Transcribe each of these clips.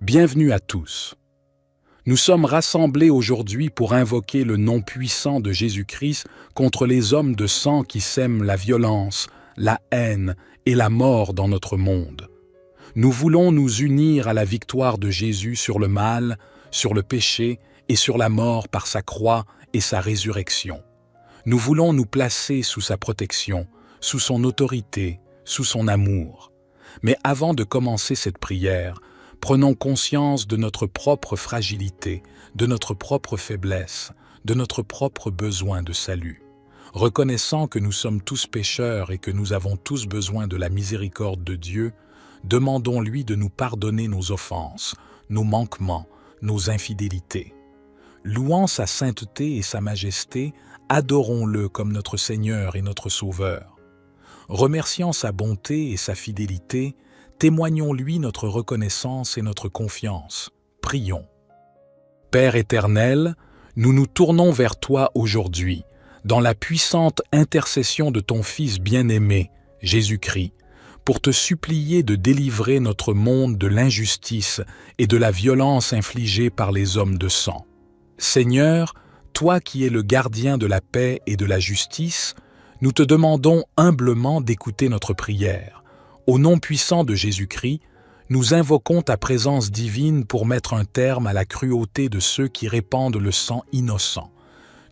Bienvenue à tous. Nous sommes rassemblés aujourd'hui pour invoquer le nom puissant de Jésus-Christ contre les hommes de sang qui sèment la violence, la haine et la mort dans notre monde. Nous voulons nous unir à la victoire de Jésus sur le mal, sur le péché et sur la mort par sa croix et sa résurrection. Nous voulons nous placer sous sa protection, sous son autorité, sous son amour. Mais avant de commencer cette prière, prenons conscience de notre propre fragilité, de notre propre faiblesse, de notre propre besoin de salut. Reconnaissant que nous sommes tous pécheurs et que nous avons tous besoin de la miséricorde de Dieu, demandons-lui de nous pardonner nos offenses, nos manquements, nos infidélités. Louant sa sainteté et sa majesté, adorons-le comme notre Seigneur et notre Sauveur. Remerciant sa bonté et sa fidélité, témoignons-lui notre reconnaissance et notre confiance. Prions. Père éternel, nous nous tournons vers toi aujourd'hui, dans la puissante intercession de ton Fils bien-aimé, Jésus-Christ, pour te supplier de délivrer notre monde de l'injustice et de la violence infligée par les hommes de sang. Seigneur, toi qui es le gardien de la paix et de la justice, nous te demandons humblement d'écouter notre prière. Au nom puissant de Jésus-Christ, nous invoquons ta présence divine pour mettre un terme à la cruauté de ceux qui répandent le sang innocent.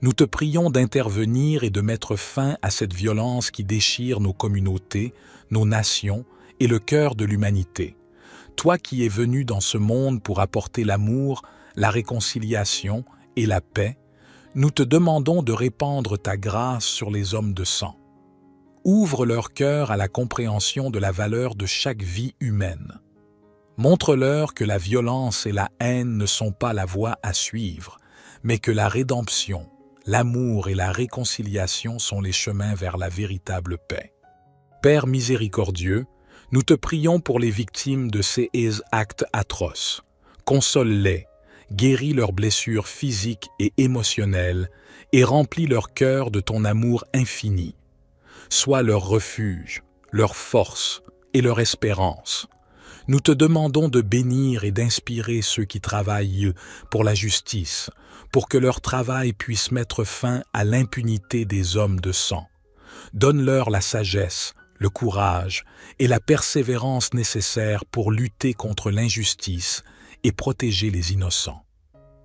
Nous te prions d'intervenir et de mettre fin à cette violence qui déchire nos communautés, nos nations et le cœur de l'humanité. Toi qui es venu dans ce monde pour apporter l'amour, la réconciliation et la paix, nous te demandons de répandre ta grâce sur les hommes de sang. Ouvre leur cœur à la compréhension de la valeur de chaque vie humaine. Montre-leur que la violence et la haine ne sont pas la voie à suivre, mais que la rédemption, l'amour et la réconciliation sont les chemins vers la véritable paix. Père miséricordieux, nous te prions pour les victimes de ces actes atroces. Console-les, guéris leurs blessures physiques et émotionnelles et remplis leur cœur de ton amour infini. Sois leur refuge, leur force et leur espérance. Nous te demandons de bénir et d'inspirer ceux qui travaillent pour la justice, pour que leur travail puisse mettre fin à l'impunité des hommes de sang. Donne-leur la sagesse, le courage et la persévérance nécessaires pour lutter contre l'injustice et protéger les innocents.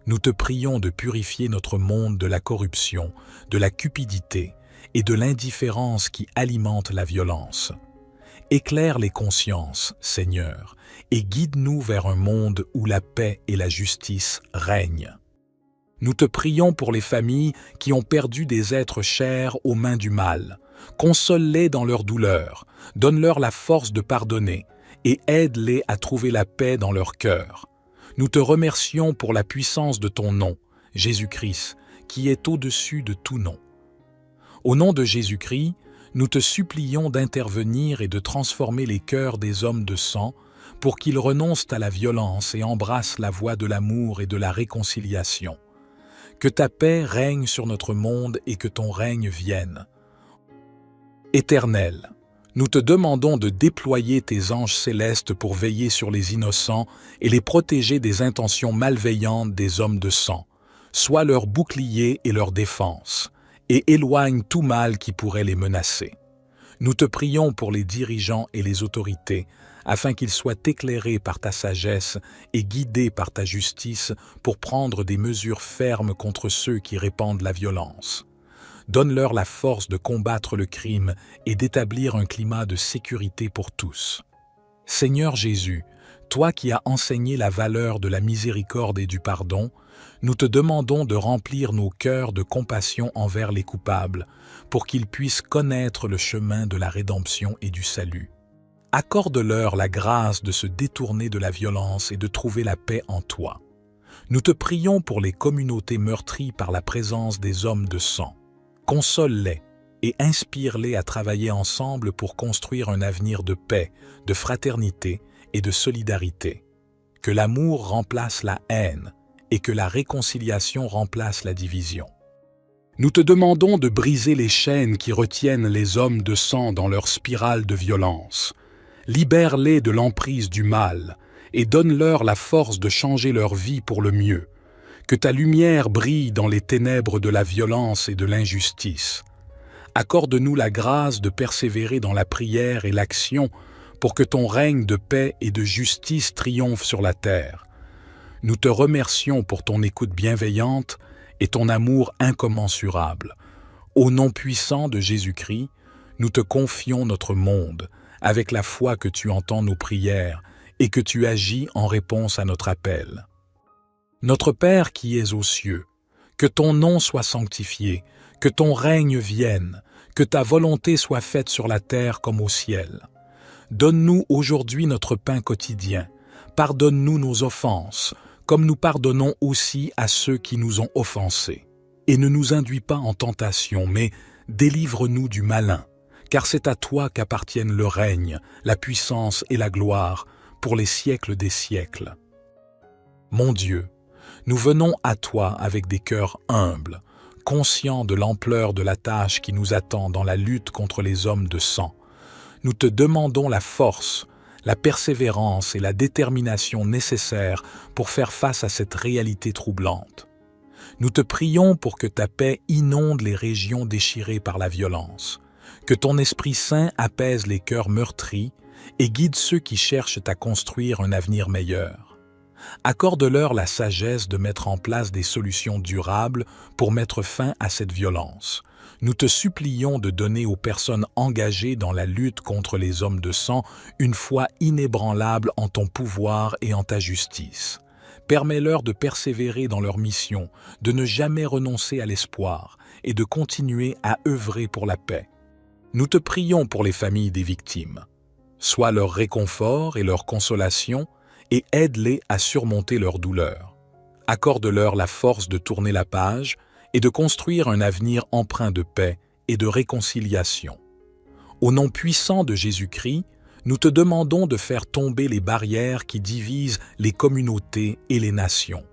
Nous te prions de purifier notre monde de la corruption, de la cupidité et de l'indifférence qui alimente la violence. Éclaire les consciences, Seigneur, et guide-nous vers un monde où la paix et la justice règnent. Nous te prions pour les familles qui ont perdu des êtres chers aux mains du mal. Console-les dans leur douleur, donne-leur la force de pardonner et aide-les à trouver la paix dans leur cœur. Nous te remercions pour la puissance de ton nom, Jésus-Christ, qui est au-dessus de tout nom. Au nom de Jésus-Christ, nous te supplions d'intervenir et de transformer les cœurs des hommes de sang pour qu'ils renoncent à la violence et embrassent la voie de l'amour et de la réconciliation. Que ta paix règne sur notre monde et que ton règne vienne. Éternel, nous te demandons de déployer tes anges célestes pour veiller sur les innocents et les protéger des intentions malveillantes des hommes de sang. Sois leur bouclier et leur défense, et éloigne tout mal qui pourrait les menacer. Nous te prions pour les dirigeants et les autorités, afin qu'ils soient éclairés par ta sagesse et guidés par ta justice pour prendre des mesures fermes contre ceux qui répandent la violence. Donne-leur la force de combattre le crime et d'établir un climat de sécurité pour tous. Seigneur Jésus, toi qui as enseigné la valeur de la miséricorde et du pardon, nous te demandons de remplir nos cœurs de compassion envers les coupables, pour qu'ils puissent connaître le chemin de la rédemption et du salut. Accorde-leur la grâce de se détourner de la violence et de trouver la paix en toi. Nous te prions pour les communautés meurtries par la présence des hommes de sang. Console-les et inspire-les à travailler ensemble pour construire un avenir de paix, de fraternité et de solidarité. Que l'amour remplace la haine et que la réconciliation remplace la division. Nous te demandons de briser les chaînes qui retiennent les hommes de sang dans leur spirale de violence. Libère-les de l'emprise du mal et donne-leur la force de changer leur vie pour le mieux. Que ta lumière brille dans les ténèbres de la violence et de l'injustice. Accorde-nous la grâce de persévérer dans la prière et l'action pour que ton règne de paix et de justice triomphe sur la terre. Nous te remercions pour ton écoute bienveillante et ton amour incommensurable. Au nom puissant de Jésus-Christ, nous te confions notre monde, avec la foi que tu entends nos prières et que tu agis en réponse à notre appel. Notre Père qui es aux cieux, que ton nom soit sanctifié, que ton règne vienne, que ta volonté soit faite sur la terre comme au ciel. Donne-nous aujourd'hui notre pain quotidien. Pardonne-nous nos offenses, comme nous pardonnons aussi à ceux qui nous ont offensés. Et ne nous induis pas en tentation, mais délivre-nous du malin, car c'est à toi qu'appartiennent le règne, la puissance et la gloire, pour les siècles des siècles. Mon Dieu, nous venons à toi avec des cœurs humbles, conscients de l'ampleur de la tâche qui nous attend dans la lutte contre les hommes de sang. Nous te demandons la force, la persévérance et la détermination nécessaires pour faire face à cette réalité troublante. Nous te prions pour que ta paix inonde les régions déchirées par la violence, que ton Esprit Saint apaise les cœurs meurtris et guide ceux qui cherchent à construire un avenir meilleur. Accorde-leur la sagesse de mettre en place des solutions durables pour mettre fin à cette violence. Nous te supplions de donner aux personnes engagées dans la lutte contre les hommes de sang une foi inébranlable en ton pouvoir et en ta justice. Permets-leur de persévérer dans leur mission, de ne jamais renoncer à l'espoir et de continuer à œuvrer pour la paix. Nous te prions pour les familles des victimes. Sois leur réconfort et leur consolation et aide-les à surmonter leur douleur. Accorde-leur la force de tourner la page et de construire un avenir empreint de paix et de réconciliation. Au nom puissant de Jésus-Christ, nous te demandons de faire tomber les barrières qui divisent les communautés et les nations.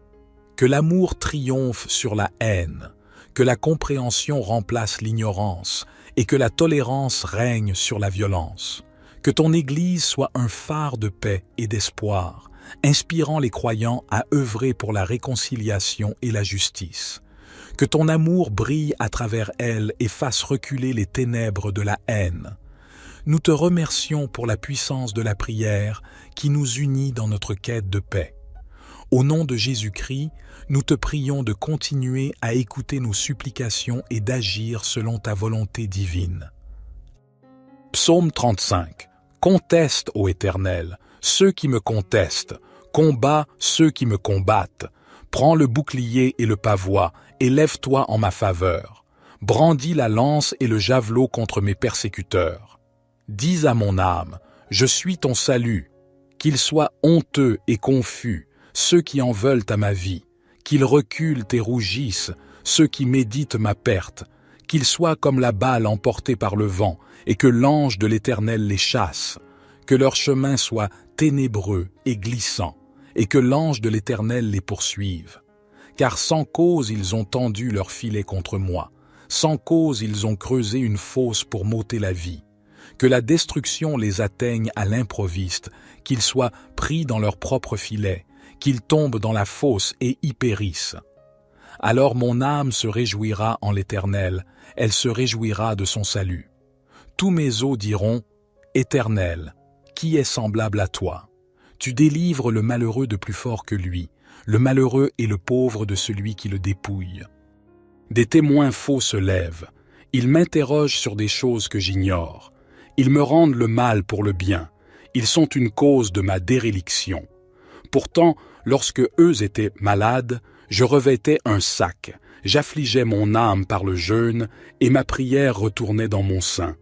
Que l'amour triomphe sur la haine, que la compréhension remplace l'ignorance et que la tolérance règne sur la violence. Que ton Église soit un phare de paix et d'espoir, inspirant les croyants à œuvrer pour la réconciliation et la justice. Que ton amour brille à travers elle et fasse reculer les ténèbres de la haine. Nous te remercions pour la puissance de la prière qui nous unit dans notre quête de paix. Au nom de Jésus-Christ, nous te prions de continuer à écouter nos supplications et d'agir selon ta volonté divine. Psaume 35. Conteste, ô Éternel, ceux qui me contestent, combat ceux qui me combattent. Prends le bouclier et le pavois, et lève-toi en ma faveur. Brandis la lance et le javelot contre mes persécuteurs. Dis à mon âme, je suis ton salut. Qu'ils soient honteux et confus, ceux qui en veulent à ma vie. Qu'ils reculent et rougissent, ceux qui méditent ma perte. Qu'ils soient comme la balle emportée par le vent, et que l'ange de l'Éternel les chasse. Que leur chemin soit ténébreux et glissant, et que l'ange de l'Éternel les poursuive. Car sans cause ils ont tendu leur filet contre moi, sans cause ils ont creusé une fosse pour m'ôter la vie. Que la destruction les atteigne à l'improviste, qu'ils soient pris dans leur propre filet, qu'ils tombent dans la fosse et y périssent. Alors mon âme se réjouira en l'Éternel, elle se réjouira de son salut. Tous mes os diront, Éternel, qui est semblable à toi? Tu délivres le malheureux de plus fort que lui, le malheureux et le pauvre de celui qui le dépouille. Des témoins faux se lèvent, ils m'interrogent sur des choses que j'ignore. Ils me rendent le mal pour le bien, ils sont une cause de ma déréliction. Pourtant, lorsque eux étaient malades, je revêtais un sac, j'affligeais mon âme par le jeûne, et ma prière retournait dans mon sein.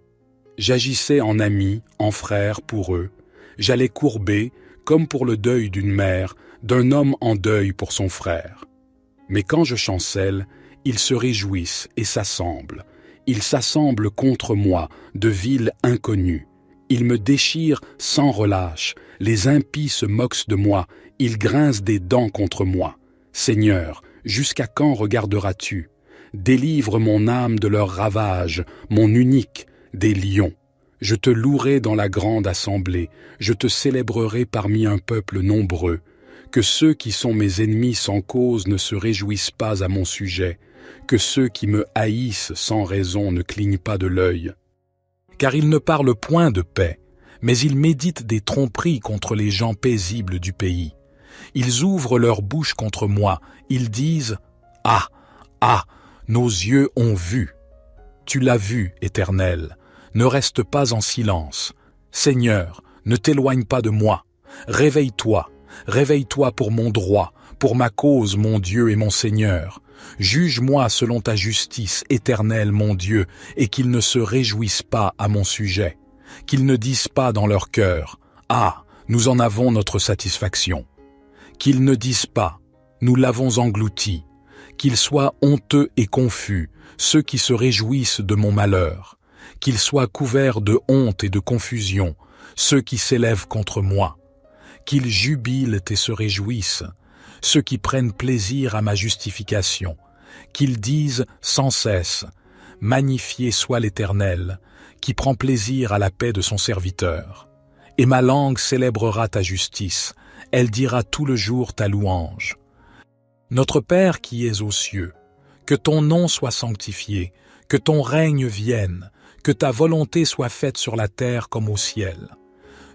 J'agissais en ami, en frère pour eux. J'allais courber, comme pour le deuil d'une mère, d'un homme en deuil pour son frère. Mais quand je chancelle, ils se réjouissent et s'assemblent. Ils s'assemblent contre moi, de villes inconnues. Ils me déchirent sans relâche. Les impies se moquent de moi. Ils grincent des dents contre moi. Seigneur, jusqu'à quand regarderas-tu? Délivre mon âme de leurs ravages, mon unique, des lions. Je te louerai dans la grande assemblée, je te célébrerai parmi un peuple nombreux. Que ceux qui sont mes ennemis sans cause ne se réjouissent pas à mon sujet, que ceux qui me haïssent sans raison ne clignent pas de l'œil. Car ils ne parlent point de paix, mais ils méditent des tromperies contre les gens paisibles du pays. Ils ouvrent leur bouche contre moi, ils disent « Ah, ah, nos yeux ont vu !» Tu l'as vu, Éternel, ne reste pas en silence. Seigneur, ne t'éloigne pas de moi. Réveille-toi, réveille-toi pour mon droit, pour ma cause, mon Dieu et mon Seigneur. Juge-moi selon ta justice, Éternel, mon Dieu, et qu'ils ne se réjouissent pas à mon sujet. Qu'ils ne disent pas dans leur cœur « Ah, nous en avons notre satisfaction ». Qu'ils ne disent pas « Nous l'avons englouti ». Qu'ils soient honteux et confus, ceux qui se réjouissent de mon malheur. Qu'ils soient couverts de honte et de confusion, ceux qui s'élèvent contre moi. Qu'ils jubilent et se réjouissent, ceux qui prennent plaisir à ma justification. Qu'ils disent sans cesse « Magnifié soit l'Éternel, qui prend plaisir à la paix de son serviteur. Et ma langue célébrera ta justice, elle dira tout le jour ta louange. Notre Père qui es aux cieux, que ton nom soit sanctifié, que ton règne vienne, que ta volonté soit faite sur la terre comme au ciel.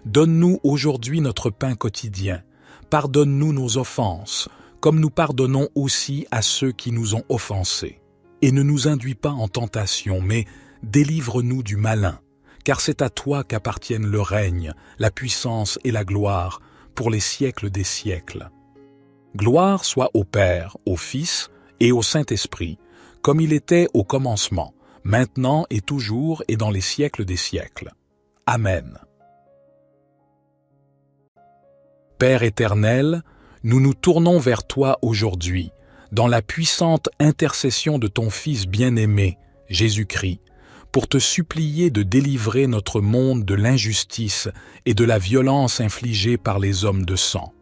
Donne-nous aujourd'hui notre pain quotidien. Pardonne-nous nos offenses, comme nous pardonnons aussi à ceux qui nous ont offensés. Et ne nous induis pas en tentation, mais délivre-nous du malin, car c'est à toi qu'appartiennent le règne, la puissance et la gloire, pour les siècles des siècles. Gloire soit au Père, au Fils et au Saint-Esprit, comme il était au commencement, maintenant et toujours et dans les siècles des siècles. Amen. Père éternel, nous nous tournons vers toi aujourd'hui, dans la puissante intercession de ton Fils bien-aimé, Jésus-Christ, pour te supplier de délivrer notre monde de l'injustice et de la violence infligée par les hommes de sang.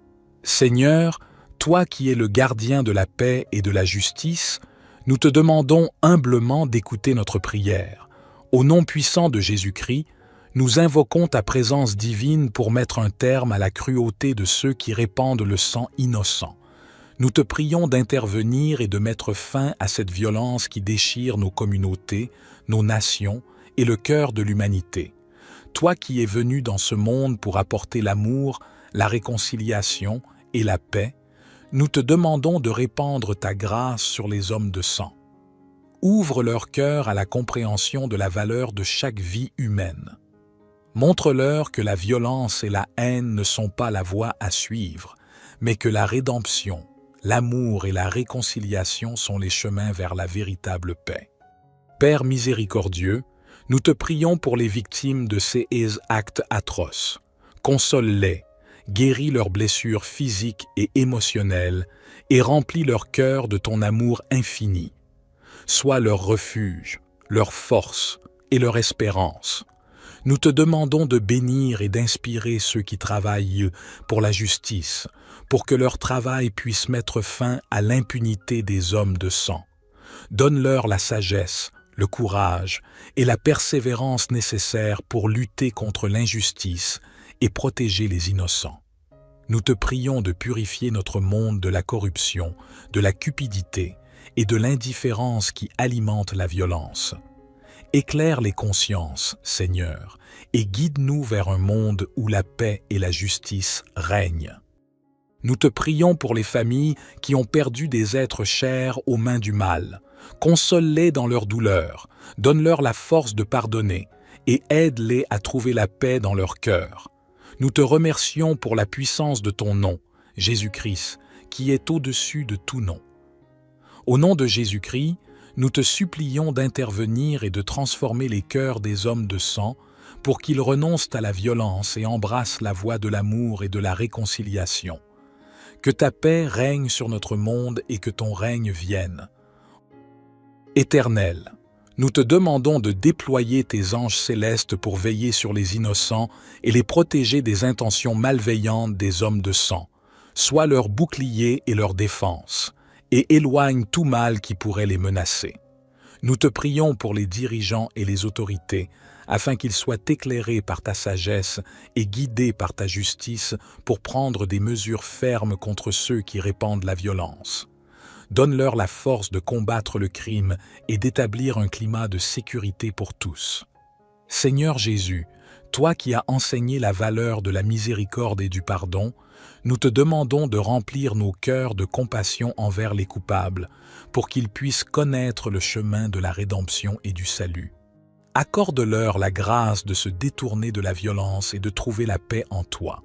Seigneur, toi qui es le gardien de la paix et de la justice, nous te demandons humblement d'écouter notre prière. Au nom puissant de Jésus-Christ, nous invoquons ta présence divine pour mettre un terme à la cruauté de ceux qui répandent le sang innocent. Nous te prions d'intervenir et de mettre fin à cette violence qui déchire nos communautés, nos nations et le cœur de l'humanité. Toi qui es venu dans ce monde pour apporter l'amour, la réconciliation et la paix, nous te demandons de répandre ta grâce sur les hommes de sang. Ouvre leur cœur à la compréhension de la valeur de chaque vie humaine. Montre-leur que la violence et la haine ne sont pas la voie à suivre, mais que la rédemption, l'amour et la réconciliation sont les chemins vers la véritable paix. Père miséricordieux, nous te prions pour les victimes de ces actes atroces. Console-les, guéris leurs blessures physiques et émotionnelles et remplis leur cœur de ton amour infini. Sois leur refuge, leur force et leur espérance. Nous te demandons de bénir et d'inspirer ceux qui travaillent pour la justice, pour que leur travail puisse mettre fin à l'impunité des hommes de sang. Donne-leur la sagesse, le courage et la persévérance nécessaires pour lutter contre l'injustice et protéger les innocents. Nous te prions de purifier notre monde de la corruption, de la cupidité et de l'indifférence qui alimentent la violence. Éclaire les consciences, Seigneur, et guide-nous vers un monde où la paix et la justice règnent. Nous te prions pour les familles qui ont perdu des êtres chers aux mains du mal. Console-les dans leur douleur, donne-leur la force de pardonner et aide-les à trouver la paix dans leur cœur. Nous te remercions pour la puissance de ton nom, Jésus-Christ, qui est au-dessus de tout nom. Au nom de Jésus-Christ, nous te supplions d'intervenir et de transformer les cœurs des hommes de sang pour qu'ils renoncent à la violence et embrassent la voie de l'amour et de la réconciliation. Que ta paix règne sur notre monde et que ton règne vienne. Éternel, nous te demandons de déployer tes anges célestes pour veiller sur les innocents et les protéger des intentions malveillantes des hommes de sang. Sois leur bouclier et leur défense, et éloigne tout mal qui pourrait les menacer. Nous te prions pour les dirigeants et les autorités, afin qu'ils soient éclairés par ta sagesse et guidés par ta justice pour prendre des mesures fermes contre ceux qui répandent la violence. Donne-leur la force de combattre le crime et d'établir un climat de sécurité pour tous. Seigneur Jésus, toi qui as enseigné la valeur de la miséricorde et du pardon, nous te demandons de remplir nos cœurs de compassion envers les coupables, pour qu'ils puissent connaître le chemin de la rédemption et du salut. Accorde-leur la grâce de se détourner de la violence et de trouver la paix en toi.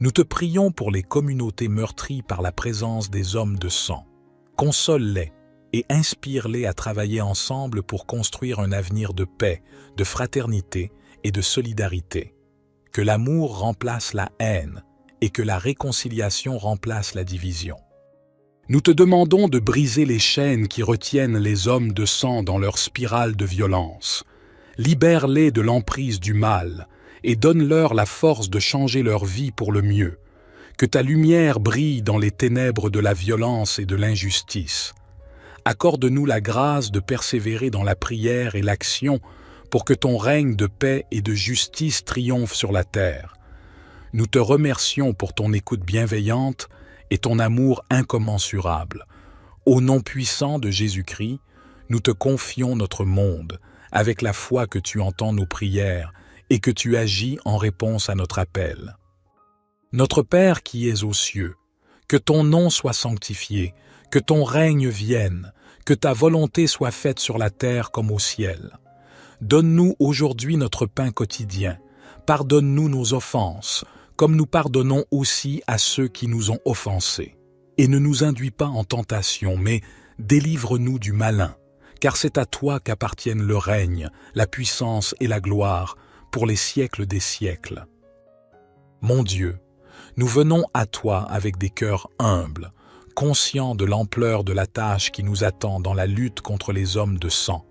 Nous te prions pour les communautés meurtries par la présence des hommes de sang. Console-les et inspire-les à travailler ensemble pour construire un avenir de paix, de fraternité et de solidarité. Que l'amour remplace la haine et que la réconciliation remplace la division. Nous te demandons de briser les chaînes qui retiennent les hommes de sang dans leur spirale de violence. Libère-les de l'emprise du mal et donne-leur la force de changer leur vie pour le mieux. Que ta lumière brille dans les ténèbres de la violence et de l'injustice. Accorde-nous la grâce de persévérer dans la prière et l'action pour que ton règne de paix et de justice triomphe sur la terre. Nous te remercions pour ton écoute bienveillante et ton amour incommensurable. Au nom puissant de Jésus-Christ, nous te confions notre monde, avec la foi que tu entends nos prières et que tu agis en réponse à notre appel. Notre Père qui es aux cieux, que ton nom soit sanctifié, que ton règne vienne, que ta volonté soit faite sur la terre comme au ciel. Donne-nous aujourd'hui notre pain quotidien. Pardonne-nous nos offenses, comme nous pardonnons aussi à ceux qui nous ont offensés. Et ne nous induis pas en tentation, mais délivre-nous du malin, car c'est à toi qu'appartiennent le règne, la puissance et la gloire, pour les siècles des siècles. Mon Dieu, nous venons à toi avec des cœurs humbles, conscients de l'ampleur de la tâche qui nous attend dans la lutte contre les hommes de sang.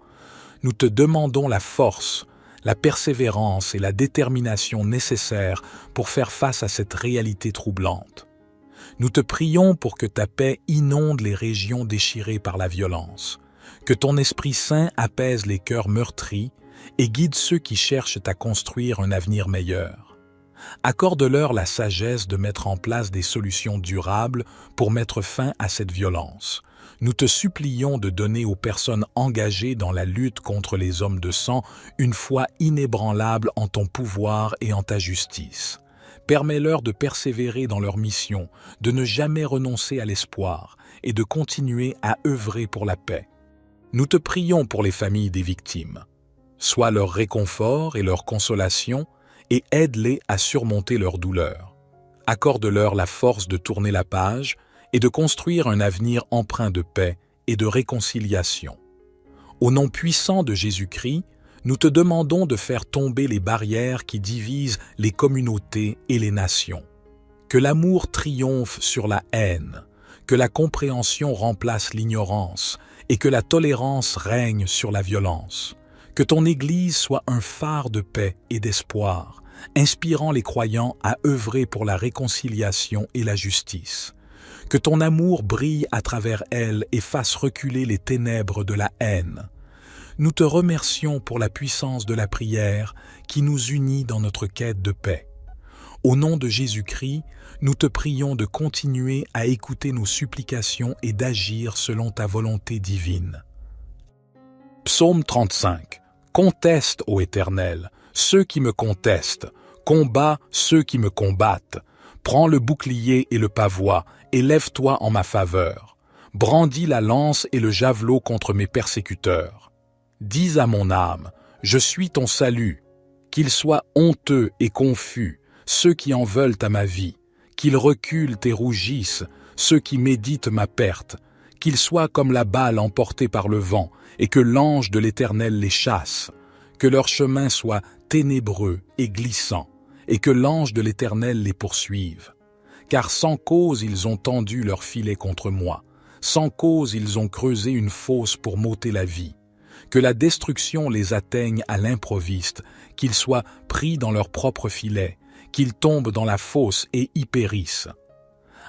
Nous te demandons la force, la persévérance et la détermination nécessaires pour faire face à cette réalité troublante. Nous te prions pour que ta paix inonde les régions déchirées par la violence, que ton Esprit Saint apaise les cœurs meurtris et guide ceux qui cherchent à construire un avenir meilleur. Accorde-leur la sagesse de mettre en place des solutions durables pour mettre fin à cette violence. Nous te supplions de donner aux personnes engagées dans la lutte contre les hommes de sang une foi inébranlable en ton pouvoir et en ta justice. Permets-leur de persévérer dans leur mission, de ne jamais renoncer à l'espoir et de continuer à œuvrer pour la paix. Nous te prions pour les familles des victimes. Sois leur réconfort et leur consolation et aide-les à surmonter leur douleur. Accorde-leur la force de tourner la page et de construire un avenir empreint de paix et de réconciliation. Au nom puissant de Jésus-Christ, nous te demandons de faire tomber les barrières qui divisent les communautés et les nations. Que l'amour triomphe sur la haine, que la compréhension remplace l'ignorance et que la tolérance règne sur la violence. Que ton Église soit un phare de paix et d'espoir, inspirant les croyants à œuvrer pour la réconciliation et la justice. Que ton amour brille à travers elle et fasse reculer les ténèbres de la haine. Nous te remercions pour la puissance de la prière qui nous unit dans notre quête de paix. Au nom de Jésus-Christ, nous te prions de continuer à écouter nos supplications et d'agir selon ta volonté divine. Psaume 35. Conteste, ô Éternel, ceux qui me contestent, combat ceux qui me combattent. Prends le bouclier et le pavois, et lève-toi en ma faveur. Brandis la lance et le javelot contre mes persécuteurs. Dis à mon âme, je suis ton salut. Qu'ils soient honteux et confus, ceux qui en veulent à ma vie. Qu'ils reculent et rougissent, ceux qui méditent ma perte. Qu'ils soient comme la balle emportée par le vent, et que l'ange de l'Éternel les chasse. Que leur chemin soit ténébreux et glissant, et que l'ange de l'Éternel les poursuive. Car sans cause ils ont tendu leur filet contre moi, sans cause ils ont creusé une fosse pour m'ôter la vie. Que la destruction les atteigne à l'improviste, qu'ils soient pris dans leur propre filet, qu'ils tombent dans la fosse et y périssent.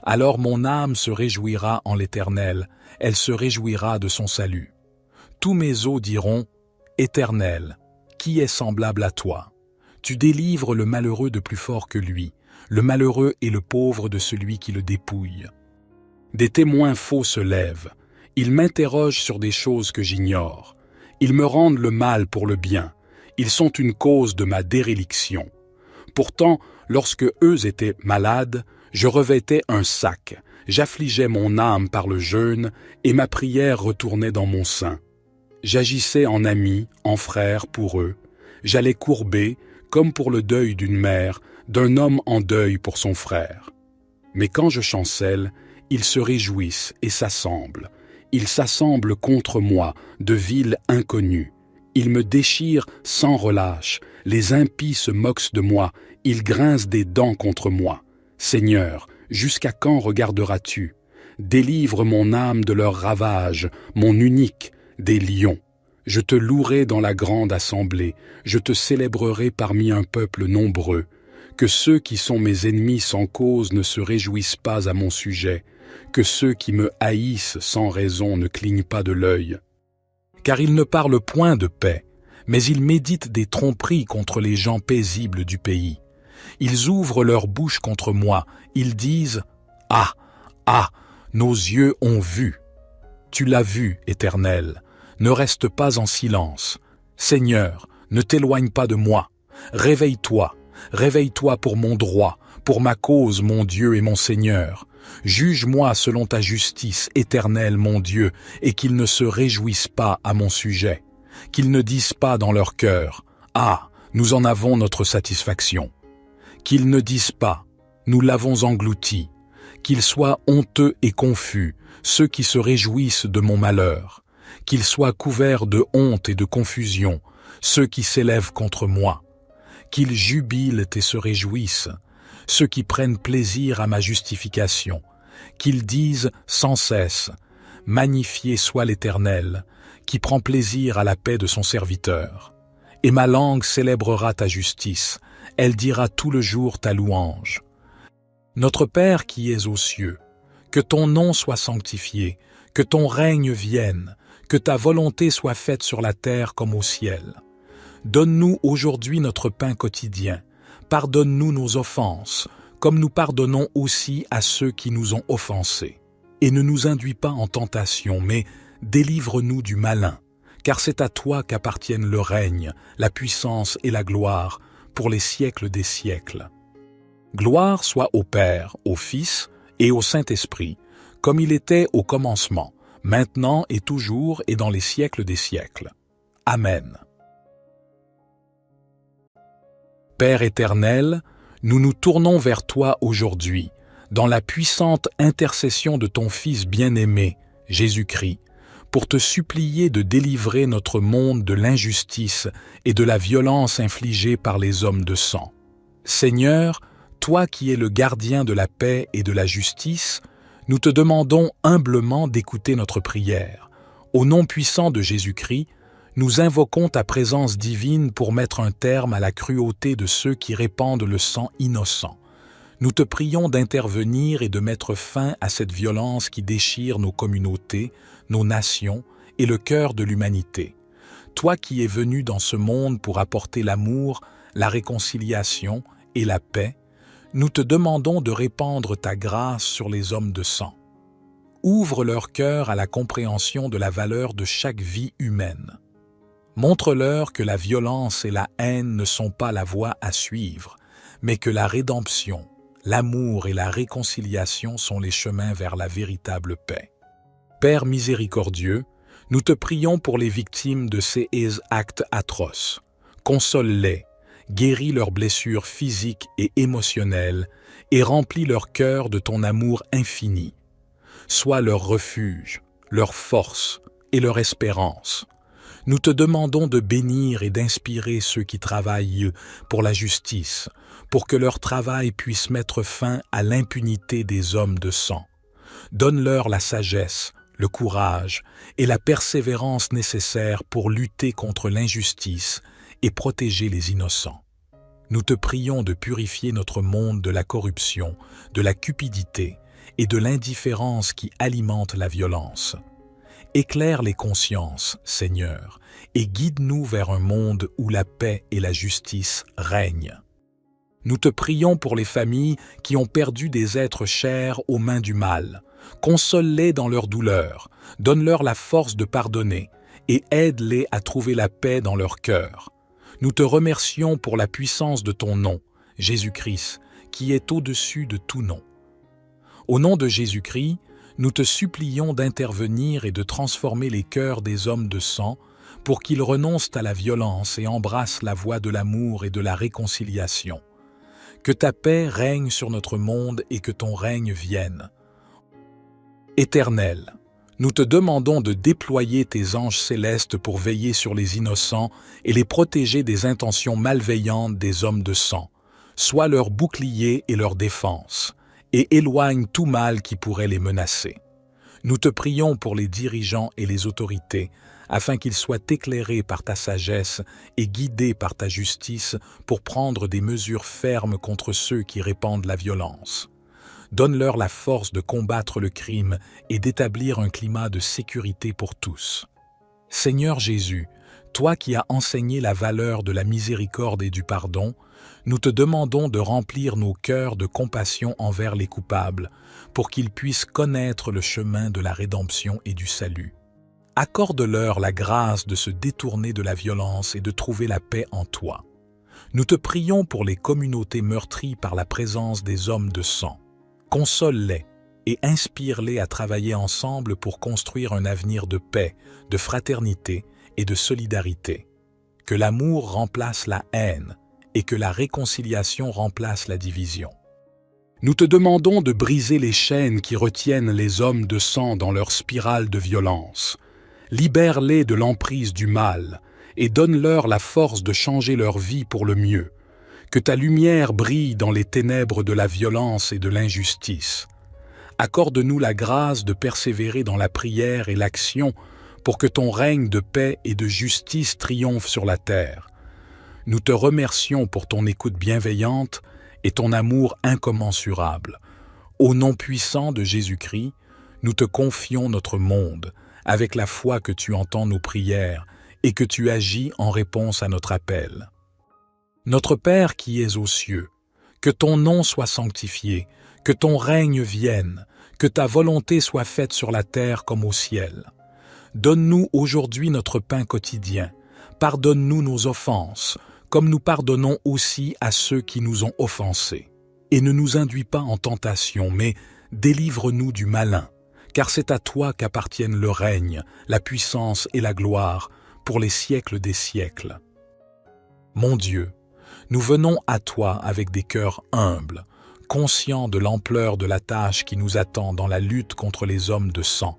Alors mon âme se réjouira en l'Éternel, elle se réjouira de son salut. Tous mes os diront, Éternel, qui est semblable à toi? Tu délivres le malheureux de plus fort que lui, le malheureux et le pauvre de celui qui le dépouille. Des témoins faux se lèvent. Ils m'interrogent sur des choses que j'ignore. Ils me rendent le mal pour le bien. Ils sont une cause de ma déréliction. Pourtant, lorsque eux étaient malades, je revêtais un sac, j'affligeais mon âme par le jeûne, et ma prière retournait dans mon sein. J'agissais en ami, en frère pour eux. J'allais courber, comme pour le deuil d'une mère, d'un homme en deuil pour son frère. Mais quand je chancelle, ils se réjouissent et s'assemblent. Ils s'assemblent contre moi, de villes inconnues. Ils me déchirent sans relâche. Les impies se moquent de moi. Ils grincent des dents contre moi. Seigneur, jusqu'à quand regarderas-tu? Délivre mon âme de leurs ravages, mon unique, des lions. Je te louerai dans la grande assemblée. Je te célébrerai parmi un peuple nombreux. Que ceux qui sont mes ennemis sans cause ne se réjouissent pas à mon sujet. Que ceux qui me haïssent sans raison ne clignent pas de l'œil. Car ils ne parlent point de paix, mais ils méditent des tromperies contre les gens paisibles du pays. Ils ouvrent leur bouche contre moi, ils disent « Ah, ah, nos yeux ont vu !» Tu l'as vu, Éternel, ne reste pas en silence. Seigneur, ne t'éloigne pas de moi. Réveille-toi, réveille-toi pour mon droit, pour ma cause, mon Dieu et mon Seigneur. Juge-moi selon ta justice, Éternel, mon Dieu, et qu'ils ne se réjouissent pas à mon sujet, qu'ils ne disent pas dans leur cœur « Ah, nous en avons notre satisfaction », qu'ils ne disent pas « Nous l'avons englouti », qu'ils soient honteux et confus, ceux qui se réjouissent de mon malheur, qu'ils soient couverts de honte et de confusion, ceux qui s'élèvent contre moi, qu'ils jubilent et se réjouissent, ceux qui prennent plaisir à ma justification, qu'ils disent sans cesse « Magnifié soit l'Éternel, qui prend plaisir à la paix de son serviteur. Et ma langue célébrera ta justice, elle dira tout le jour ta louange. Notre Père qui es aux cieux, que ton nom soit sanctifié, que ton règne vienne, que ta volonté soit faite sur la terre comme au ciel. Donne-nous aujourd'hui notre pain quotidien. Pardonne-nous nos offenses, comme nous pardonnons aussi à ceux qui nous ont offensés. Et ne nous induis pas en tentation, mais délivre-nous du malin, car c'est à toi qu'appartiennent le règne, la puissance et la gloire, pour les siècles des siècles. Gloire soit au Père, au Fils et au Saint-Esprit, comme il était au commencement, maintenant et toujours et dans les siècles des siècles. Amen. Père éternel, nous nous tournons vers toi aujourd'hui, dans la puissante intercession de ton Fils bien-aimé, Jésus-Christ, pour te supplier de délivrer notre monde de l'injustice et de la violence infligée par les hommes de sang. Seigneur, toi qui es le gardien de la paix et de la justice, nous te demandons humblement d'écouter notre prière. Au nom puissant de Jésus-Christ, nous invoquons ta présence divine pour mettre un terme à la cruauté de ceux qui répandent le sang innocent. Nous te prions d'intervenir et de mettre fin à cette violence qui déchire nos communautés, nos nations et le cœur de l'humanité. Toi qui es venu dans ce monde pour apporter l'amour, la réconciliation et la paix, nous te demandons de répandre ta grâce sur les hommes de sang. Ouvre leur cœur à la compréhension de la valeur de chaque vie humaine. Montre-leur que la violence et la haine ne sont pas la voie à suivre, mais que la rédemption, l'amour et la réconciliation sont les chemins vers la véritable paix. Père miséricordieux, nous te prions pour les victimes de ces actes atroces. Console-les, guéris leurs blessures physiques et émotionnelles et remplis leur cœur de ton amour infini. Sois leur refuge, leur force et leur espérance. Nous te demandons de bénir et d'inspirer ceux qui travaillent pour la justice, pour que leur travail puisse mettre fin à l'impunité des hommes de sang. Donne-leur la sagesse, le courage et la persévérance nécessaires pour lutter contre l'injustice et protéger les innocents. Nous te prions de purifier notre monde de la corruption, de la cupidité et de l'indifférence qui alimentent la violence. Éclaire les consciences, Seigneur, et guide-nous vers un monde où la paix et la justice règnent. Nous te prions pour les familles qui ont perdu des êtres chers aux mains du mal. Console-les dans leur douleur, donne-leur la force de pardonner et aide-les à trouver la paix dans leur cœur. Nous te remercions pour la puissance de ton nom, Jésus-Christ, qui est au-dessus de tout nom. Au nom de Jésus-Christ, nous te supplions d'intervenir et de transformer les cœurs des hommes de sang pour qu'ils renoncent à la violence et embrassent la voie de l'amour et de la réconciliation. Que ta paix règne sur notre monde et que ton règne vienne. Éternel, nous te demandons de déployer tes anges célestes pour veiller sur les innocents et les protéger des intentions malveillantes des hommes de sang. Sois leur bouclier et leur défense, et éloigne tout mal qui pourrait les menacer. Nous te prions pour les dirigeants et les autorités, afin qu'ils soient éclairés par ta sagesse et guidés par ta justice pour prendre des mesures fermes contre ceux qui répandent la violence. Donne-leur la force de combattre le crime et d'établir un climat de sécurité pour tous. Seigneur Jésus, toi qui as enseigné la valeur de la miséricorde et du pardon, nous te demandons de remplir nos cœurs de compassion envers les coupables, pour qu'ils puissent connaître le chemin de la rédemption et du salut. Accorde-leur la grâce de se détourner de la violence et de trouver la paix en toi. Nous te prions pour les communautés meurtries par la présence des hommes de sang. Console-les et inspire-les à travailler ensemble pour construire un avenir de paix, de fraternité et de solidarité. Que l'amour remplace la haine et que la réconciliation remplace la division. Nous te demandons de briser les chaînes qui retiennent les hommes de sang dans leur spirale de violence. Libère-les de l'emprise du mal et donne-leur la force de changer leur vie pour le mieux. Que ta lumière brille dans les ténèbres de la violence et de l'injustice. Accorde-nous la grâce de persévérer dans la prière et l'action pour que ton règne de paix et de justice triomphe sur la terre. Nous te remercions pour ton écoute bienveillante et ton amour incommensurable. Au nom puissant de Jésus-Christ, nous te confions notre monde, avec la foi que tu entends nos prières et que tu agis en réponse à notre appel. Notre Père qui es aux cieux, que ton nom soit sanctifié, que ton règne vienne, que ta volonté soit faite sur la terre comme au ciel. Donne-nous aujourd'hui notre pain quotidien. Pardonne-nous nos offenses, comme nous pardonnons aussi à ceux qui nous ont offensés. Et ne nous induis pas en tentation, mais délivre-nous du malin, car c'est à toi qu'appartiennent le règne, la puissance et la gloire, pour les siècles des siècles. Mon Dieu, nous venons à toi avec des cœurs humbles, conscients de l'ampleur de la tâche qui nous attend dans la lutte contre les hommes de sang.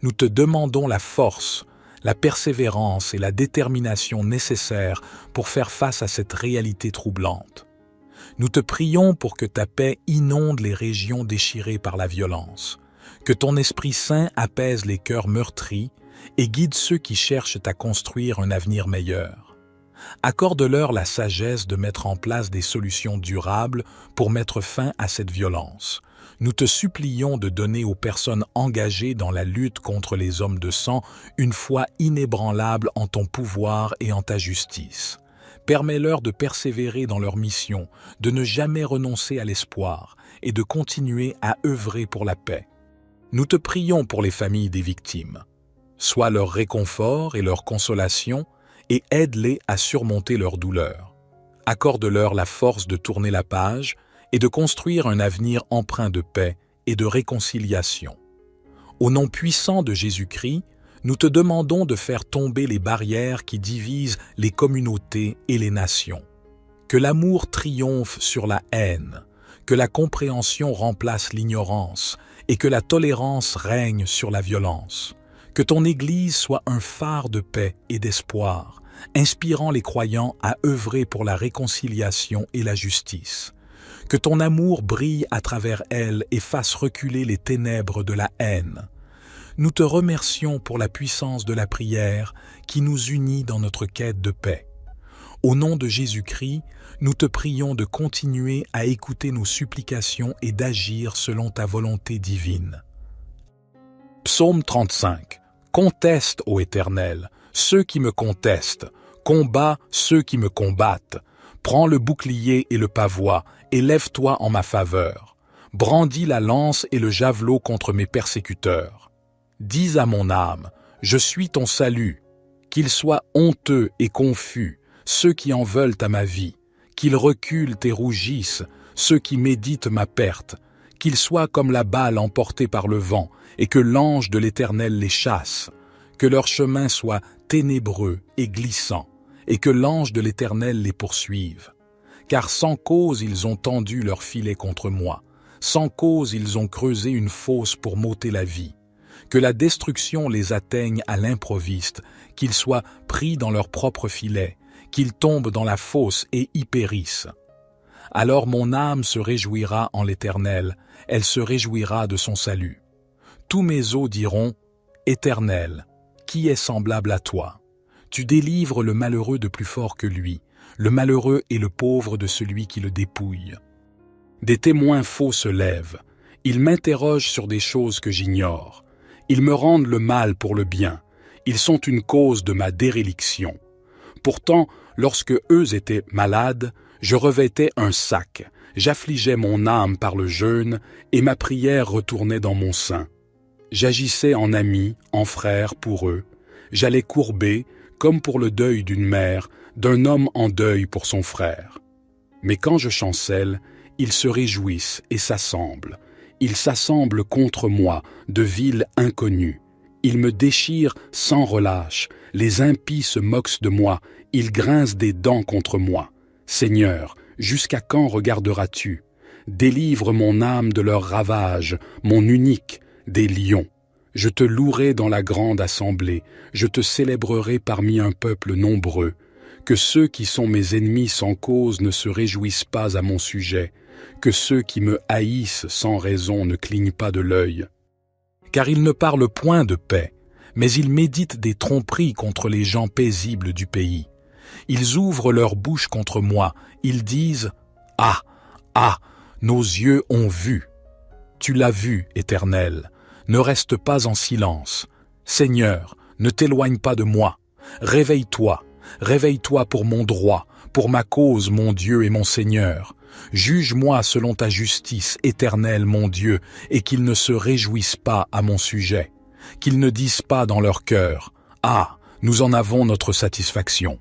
Nous te demandons la force, la persévérance et la détermination nécessaires pour faire face à cette réalité troublante. Nous te prions pour que ta paix inonde les régions déchirées par la violence, que ton Esprit Saint apaise les cœurs meurtris et guide ceux qui cherchent à construire un avenir meilleur. Accorde-leur la sagesse de mettre en place des solutions durables pour mettre fin à cette violence. Nous te supplions de donner aux personnes engagées dans la lutte contre les hommes de sang une foi inébranlable en ton pouvoir et en ta justice. Permets-leur de persévérer dans leur mission, de ne jamais renoncer à l'espoir et de continuer à œuvrer pour la paix. Nous te prions pour les familles des victimes. Sois leur réconfort et leur consolation et aide-les à surmonter leur douleur. Accorde-leur la force de tourner la page et de construire un avenir empreint de paix et de réconciliation. Au nom puissant de Jésus-Christ, nous te demandons de faire tomber les barrières qui divisent les communautés et les nations. Que l'amour triomphe sur la haine, que la compréhension remplace l'ignorance et que la tolérance règne sur la violence. Que ton Église soit un phare de paix et d'espoir, inspirant les croyants à œuvrer pour la réconciliation et la justice. Que ton amour brille à travers elle et fasse reculer les ténèbres de la haine. Nous te remercions pour la puissance de la prière qui nous unit dans notre quête de paix. Au nom de Jésus-Christ, nous te prions de continuer à écouter nos supplications et d'agir selon ta volonté divine. Psaume 35. Conteste, ô Éternel, ceux qui me contestent, combat ceux qui me combattent. Prends le bouclier et le pavois, et lève-toi en ma faveur. Brandis la lance et le javelot contre mes persécuteurs. Dis à mon âme, je suis ton salut. Qu'ils soient honteux et confus, ceux qui en veulent à ma vie. Qu'ils reculent et rougissent, ceux qui méditent ma perte. Qu'ils soient comme la balle emportée par le vent, et que l'ange de l'Éternel les chasse. Que leur chemin soit ténébreux et glissant, et que l'ange de l'Éternel les poursuive. Car sans cause ils ont tendu leur filet contre moi, sans cause ils ont creusé une fosse pour m'ôter la vie. Que la destruction les atteigne à l'improviste, qu'ils soient pris dans leur propre filet, qu'ils tombent dans la fosse et y périssent. Alors mon âme se réjouira en l'Éternel, elle se réjouira de son salut. Tous mes os diront, Éternel, qui est semblable à toi? Tu délivres le malheureux de plus fort que lui, le malheureux et le pauvre de celui qui le dépouille. Des témoins faux se lèvent, ils m'interrogent sur des choses que j'ignore. Ils me rendent le mal pour le bien, ils sont une cause de ma déréliction. Pourtant, lorsque eux étaient malades, je revêtais un sac, j'affligeais mon âme par le jeûne, et ma prière retournait dans mon sein. J'agissais en ami, en frère pour eux. J'allais courber, comme pour le deuil d'une mère, d'un homme en deuil pour son frère. Mais quand je chancelle, ils se réjouissent et s'assemblent. Ils s'assemblent contre moi, de villes inconnues. Ils me déchirent sans relâche. Les impies se moquent de moi. Ils grincent des dents contre moi. Seigneur, jusqu'à quand regarderas-tu? Délivre mon âme de leurs ravages, mon unique, des lions. Je te louerai dans la grande assemblée, je te célébrerai parmi un peuple nombreux. Que ceux qui sont mes ennemis sans cause ne se réjouissent pas à mon sujet, que ceux qui me haïssent sans raison ne clignent pas de l'œil. Car ils ne parlent point de paix, mais ils méditent des tromperies contre les gens paisibles du pays. Ils ouvrent leur bouche contre moi, ils disent « Ah, ah, nos yeux ont vu !» Tu l'as vu, Éternel, ne reste pas en silence. Seigneur, ne t'éloigne pas de moi. Réveille-toi, réveille-toi pour mon droit, pour ma cause, mon Dieu et mon Seigneur. Juge-moi selon ta justice, Éternel, mon Dieu, et qu'ils ne se réjouissent pas à mon sujet. Qu'ils ne disent pas dans leur cœur, « Ah, nous en avons notre satisfaction ».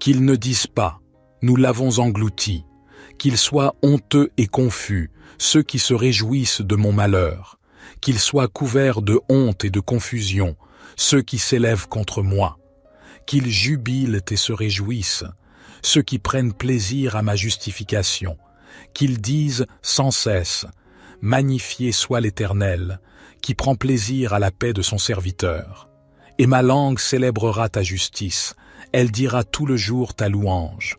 Qu'ils ne disent pas, « Nous l'avons englouti ». Qu'ils soient honteux et confus, ceux qui se réjouissent de mon malheur. Qu'ils soient couverts de honte et de confusion, ceux qui s'élèvent contre moi. Qu'ils jubilent et se réjouissent, ceux qui prennent plaisir à ma justification. Qu'ils disent sans cesse, « Magnifié soit l'Éternel, qui prend plaisir à la paix de son serviteur. » Et ma langue célébrera ta justice, elle dira tout le jour ta louange.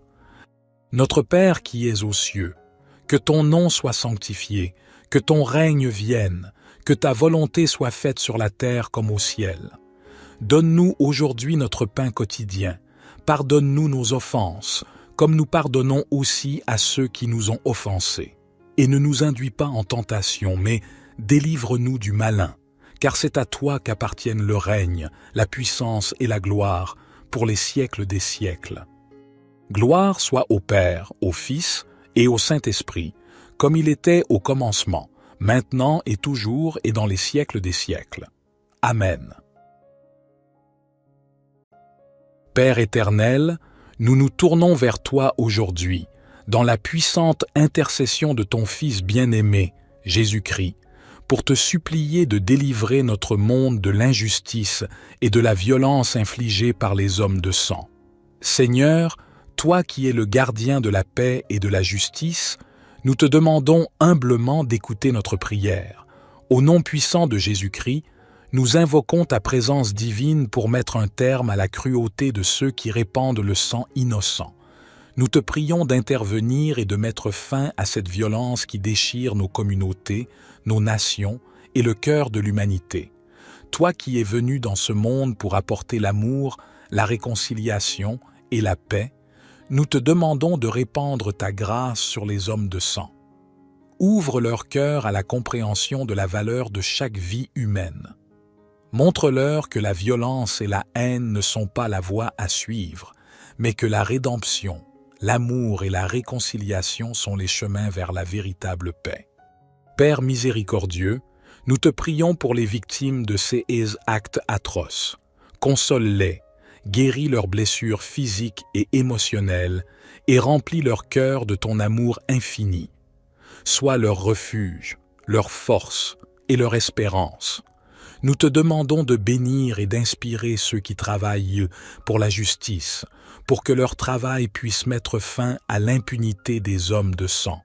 Notre Père qui es aux cieux, que ton nom soit sanctifié, que ton règne vienne, que ta volonté soit faite sur la terre comme au ciel. Donne-nous aujourd'hui notre pain quotidien. Pardonne-nous nos offenses, comme nous pardonnons aussi à ceux qui nous ont offensés. Et ne nous induis pas en tentation, mais délivre-nous du malin, car c'est à toi qu'appartiennent le règne, la puissance et la gloire, pour les siècles des siècles. Gloire soit au Père, au Fils et au Saint-Esprit, comme il était au commencement, maintenant et toujours et dans les siècles des siècles. Amen. Père éternel, nous nous tournons vers toi aujourd'hui, dans la puissante intercession de ton Fils bien-aimé, Jésus-Christ, pour te supplier de délivrer notre monde de l'injustice et de la violence infligée par les hommes de sang. Seigneur, toi qui es le gardien de la paix et de la justice, nous te demandons humblement d'écouter notre prière. Au nom puissant de Jésus-Christ, nous invoquons ta présence divine pour mettre un terme à la cruauté de ceux qui répandent le sang innocent. Nous te prions d'intervenir et de mettre fin à cette violence qui déchire nos communautés, nos nations et le cœur de l'humanité. Toi qui es venu dans ce monde pour apporter l'amour, la réconciliation et la paix, nous te demandons de répandre ta grâce sur les hommes de sang. Ouvre leur cœur à la compréhension de la valeur de chaque vie humaine. Montre-leur que la violence et la haine ne sont pas la voie à suivre, mais que la rédemption, l'amour et la réconciliation sont les chemins vers la véritable paix. Père miséricordieux, nous te prions pour les victimes de ces actes atroces. Console-les, guéris leurs blessures physiques et émotionnelles et remplis leur cœur de ton amour infini. Sois leur refuge, leur force et leur espérance. Nous te demandons de bénir et d'inspirer ceux qui travaillent pour la justice, pour que leur travail puisse mettre fin à l'impunité des hommes de sang.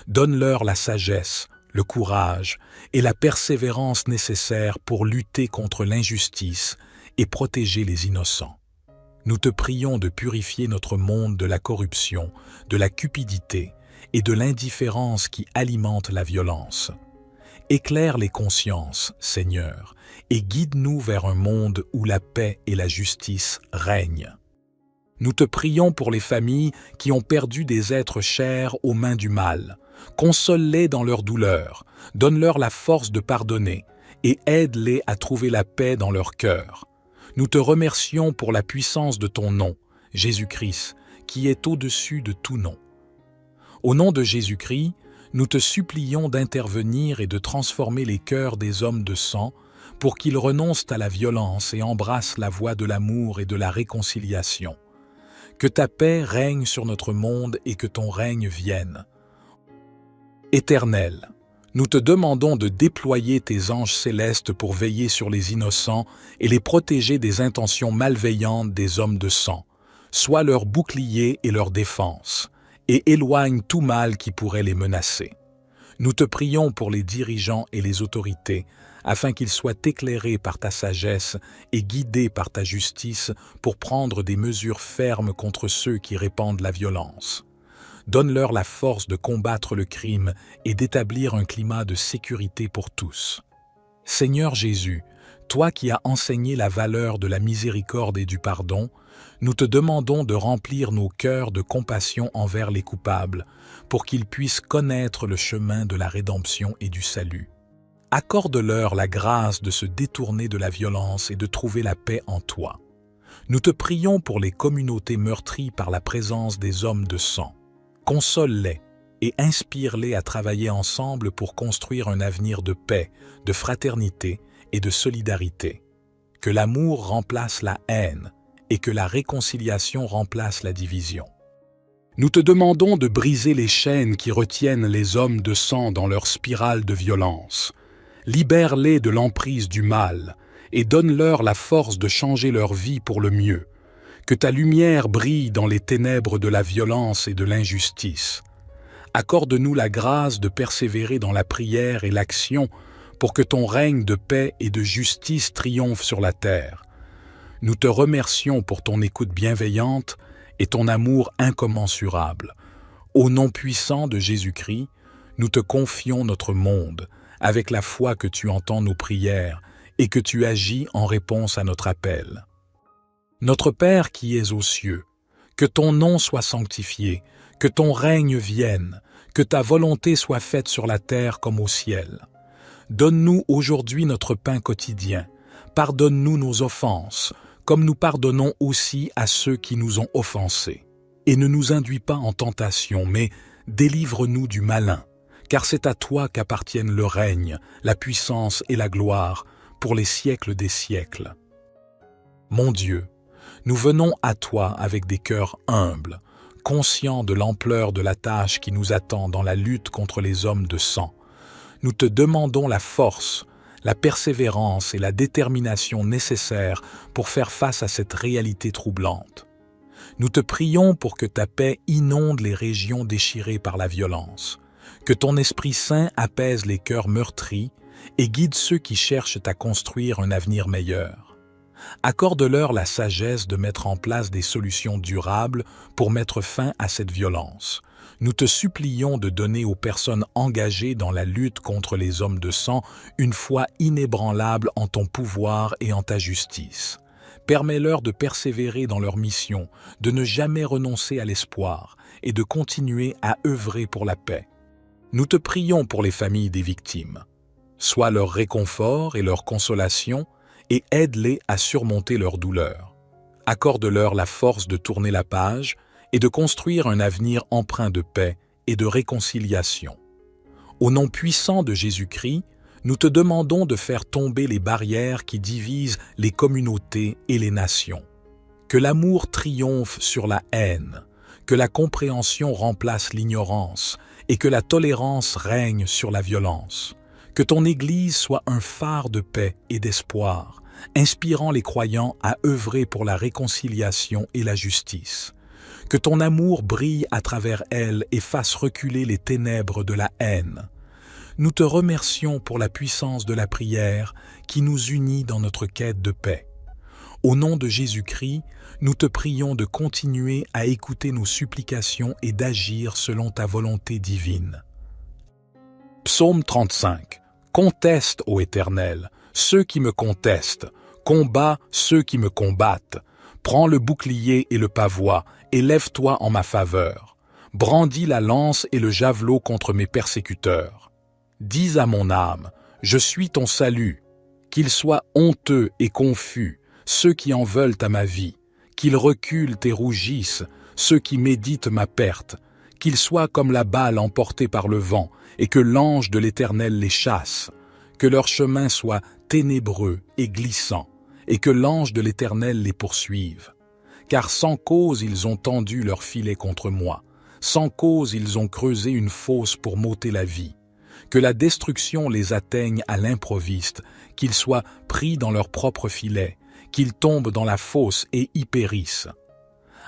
Donne-leur la sagesse, le courage et la persévérance nécessaires pour lutter contre l'injustice et protéger les innocents. Nous te prions de purifier notre monde de la corruption, de la cupidité et de l'indifférence qui alimentent la violence. Éclaire les consciences, Seigneur, et guide-nous vers un monde où la paix et la justice règnent. Nous te prions pour les familles qui ont perdu des êtres chers aux mains du mal. Console-les dans leur douleur, donne-leur la force de pardonner et aide-les à trouver la paix dans leur cœur. Nous te remercions pour la puissance de ton nom, Jésus-Christ, qui est au-dessus de tout nom. Au nom de Jésus-Christ, nous te supplions d'intervenir et de transformer les cœurs des hommes de sang pour qu'ils renoncent à la violence et embrassent la voie de l'amour et de la réconciliation. Que ta paix règne sur notre monde et que ton règne vienne. Éternel, nous te demandons de déployer tes anges célestes pour veiller sur les innocents et les protéger des intentions malveillantes des hommes de sang. Sois leur bouclier et leur défense, et éloigne tout mal qui pourrait les menacer. Nous te prions pour les dirigeants et les autorités, afin qu'ils soient éclairés par ta sagesse et guidés par ta justice pour prendre des mesures fermes contre ceux qui répandent la violence. Donne-leur la force de combattre le crime et d'établir un climat de sécurité pour tous. Seigneur Jésus, toi qui as enseigné la valeur de la miséricorde et du pardon, nous te demandons de remplir nos cœurs de compassion envers les coupables, pour qu'ils puissent connaître le chemin de la rédemption et du salut. Accorde-leur la grâce de se détourner de la violence et de trouver la paix en toi. Nous te prions pour les communautés meurtries par la présence des hommes de sang. Console-les et inspire-les à travailler ensemble pour construire un avenir de paix, de fraternité et de solidarité. Que l'amour remplace la haine et que la réconciliation remplace la division. Nous te demandons de briser les chaînes qui retiennent les hommes de sang dans leur spirale de violence. Libère-les de l'emprise du mal et donne-leur la force de changer leur vie pour le mieux. Que ta lumière brille dans les ténèbres de la violence et de l'injustice. Accorde-nous la grâce de persévérer dans la prière et l'action pour que ton règne de paix et de justice triomphe sur la terre. Nous te remercions pour ton écoute bienveillante et ton amour incommensurable. Au nom puissant de Jésus-Christ, nous te confions notre monde, avec la foi que tu entends nos prières et que tu agis en réponse à notre appel. Notre Père qui es aux cieux, que ton nom soit sanctifié, que ton règne vienne, que ta volonté soit faite sur la terre comme au ciel. Donne-nous aujourd'hui notre pain quotidien. Pardonne-nous nos offenses, comme nous pardonnons aussi à ceux qui nous ont offensés. Et ne nous induis pas en tentation, mais délivre-nous du malin, car c'est à toi qu'appartiennent le règne, la puissance et la gloire, pour les siècles des siècles. Mon Dieu, nous venons à toi avec des cœurs humbles, conscients de l'ampleur de la tâche qui nous attend dans la lutte contre les hommes de sang. Nous te demandons la force, la persévérance et la détermination nécessaires pour faire face à cette réalité troublante. Nous te prions pour que ta paix inonde les régions déchirées par la violence, que ton Esprit Saint apaise les cœurs meurtris et guide ceux qui cherchent à construire un avenir meilleur. Accorde-leur la sagesse de mettre en place des solutions durables pour mettre fin à cette violence. Nous te supplions de donner aux personnes engagées dans la lutte contre les hommes de sang une foi inébranlable en ton pouvoir et en ta justice. Permets-leur de persévérer dans leur mission, de ne jamais renoncer à l'espoir et de continuer à œuvrer pour la paix. Nous te prions pour les familles des victimes. Sois leur réconfort et leur consolation et aide-les à surmonter leur douleur. Accorde-leur la force de tourner la page et de construire un avenir empreint de paix et de réconciliation. Au nom puissant de Jésus-Christ, nous te demandons de faire tomber les barrières qui divisent les communautés et les nations. Que l'amour triomphe sur la haine, que la compréhension remplace l'ignorance et que la tolérance règne sur la violence. Que ton Église soit un phare de paix et d'espoir, inspirant les croyants à œuvrer pour la réconciliation et la justice. Que ton amour brille à travers elle et fasse reculer les ténèbres de la haine. Nous te remercions pour la puissance de la prière qui nous unit dans notre quête de paix. Au nom de Jésus-Christ, nous te prions de continuer à écouter nos supplications et d'agir selon ta volonté divine. Psaume 35. Conteste, ô Éternel, ceux qui me contestent, combat ceux qui me combattent. Prends le bouclier et le pavois, et lève-toi en ma faveur. Brandis la lance et le javelot contre mes persécuteurs. Dis à mon âme, je suis ton salut. Qu'ils soient honteux et confus, ceux qui en veulent à ma vie. Qu'ils reculent et rougissent, ceux qui méditent ma perte. Qu'ils soient comme la balle emportée par le vent, et que l'ange de l'Éternel les chasse. Que leur chemin soit ténébreux et glissant, et que l'ange de l'Éternel les poursuive. Car sans cause ils ont tendu leur filet contre moi, sans cause ils ont creusé une fosse pour m'ôter la vie. Que la destruction les atteigne à l'improviste, qu'ils soient pris dans leur propre filet, qu'ils tombent dans la fosse et y périssent.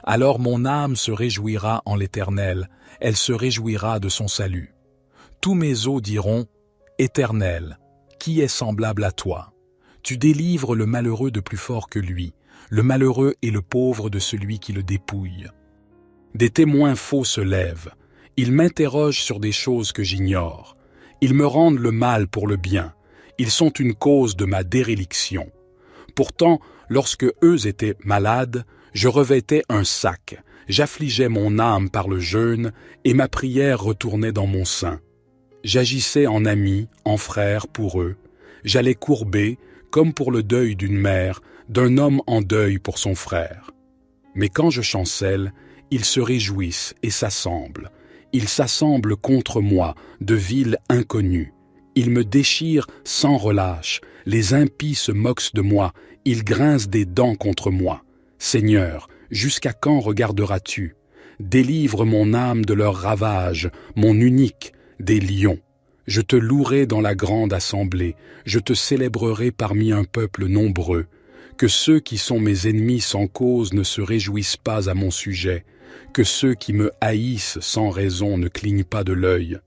Alors mon âme se réjouira en l'Éternel, elle se réjouira de son salut. Tous mes os diront, Éternel, qui est semblable à toi? Tu délivres le malheureux de plus fort que lui, le malheureux et le pauvre de celui qui le dépouille. Des témoins faux se lèvent, ils m'interrogent sur des choses que j'ignore. Ils me rendent le mal pour le bien, ils sont une cause de ma déréliction. Pourtant, lorsque eux étaient malades, je revêtais un sac, j'affligeais mon âme par le jeûne, et ma prière retournait dans mon sein. J'agissais en ami, en frère pour eux, j'allais courber, comme pour le deuil d'une mère, d'un homme en deuil pour son frère. Mais quand je chancelle, ils se réjouissent et s'assemblent. Ils s'assemblent contre moi, de villes inconnues. Ils me déchirent sans relâche, les impies se moquent de moi, ils grincent des dents contre moi. Seigneur, jusqu'à quand regarderas-tu? Délivre mon âme de leurs ravages, mon unique, des lions. Je te louerai dans la grande assemblée, je te célébrerai parmi un peuple nombreux. Que ceux qui sont mes ennemis sans cause ne se réjouissent pas à mon sujet, que ceux qui me haïssent sans raison ne clignent pas de l'œil.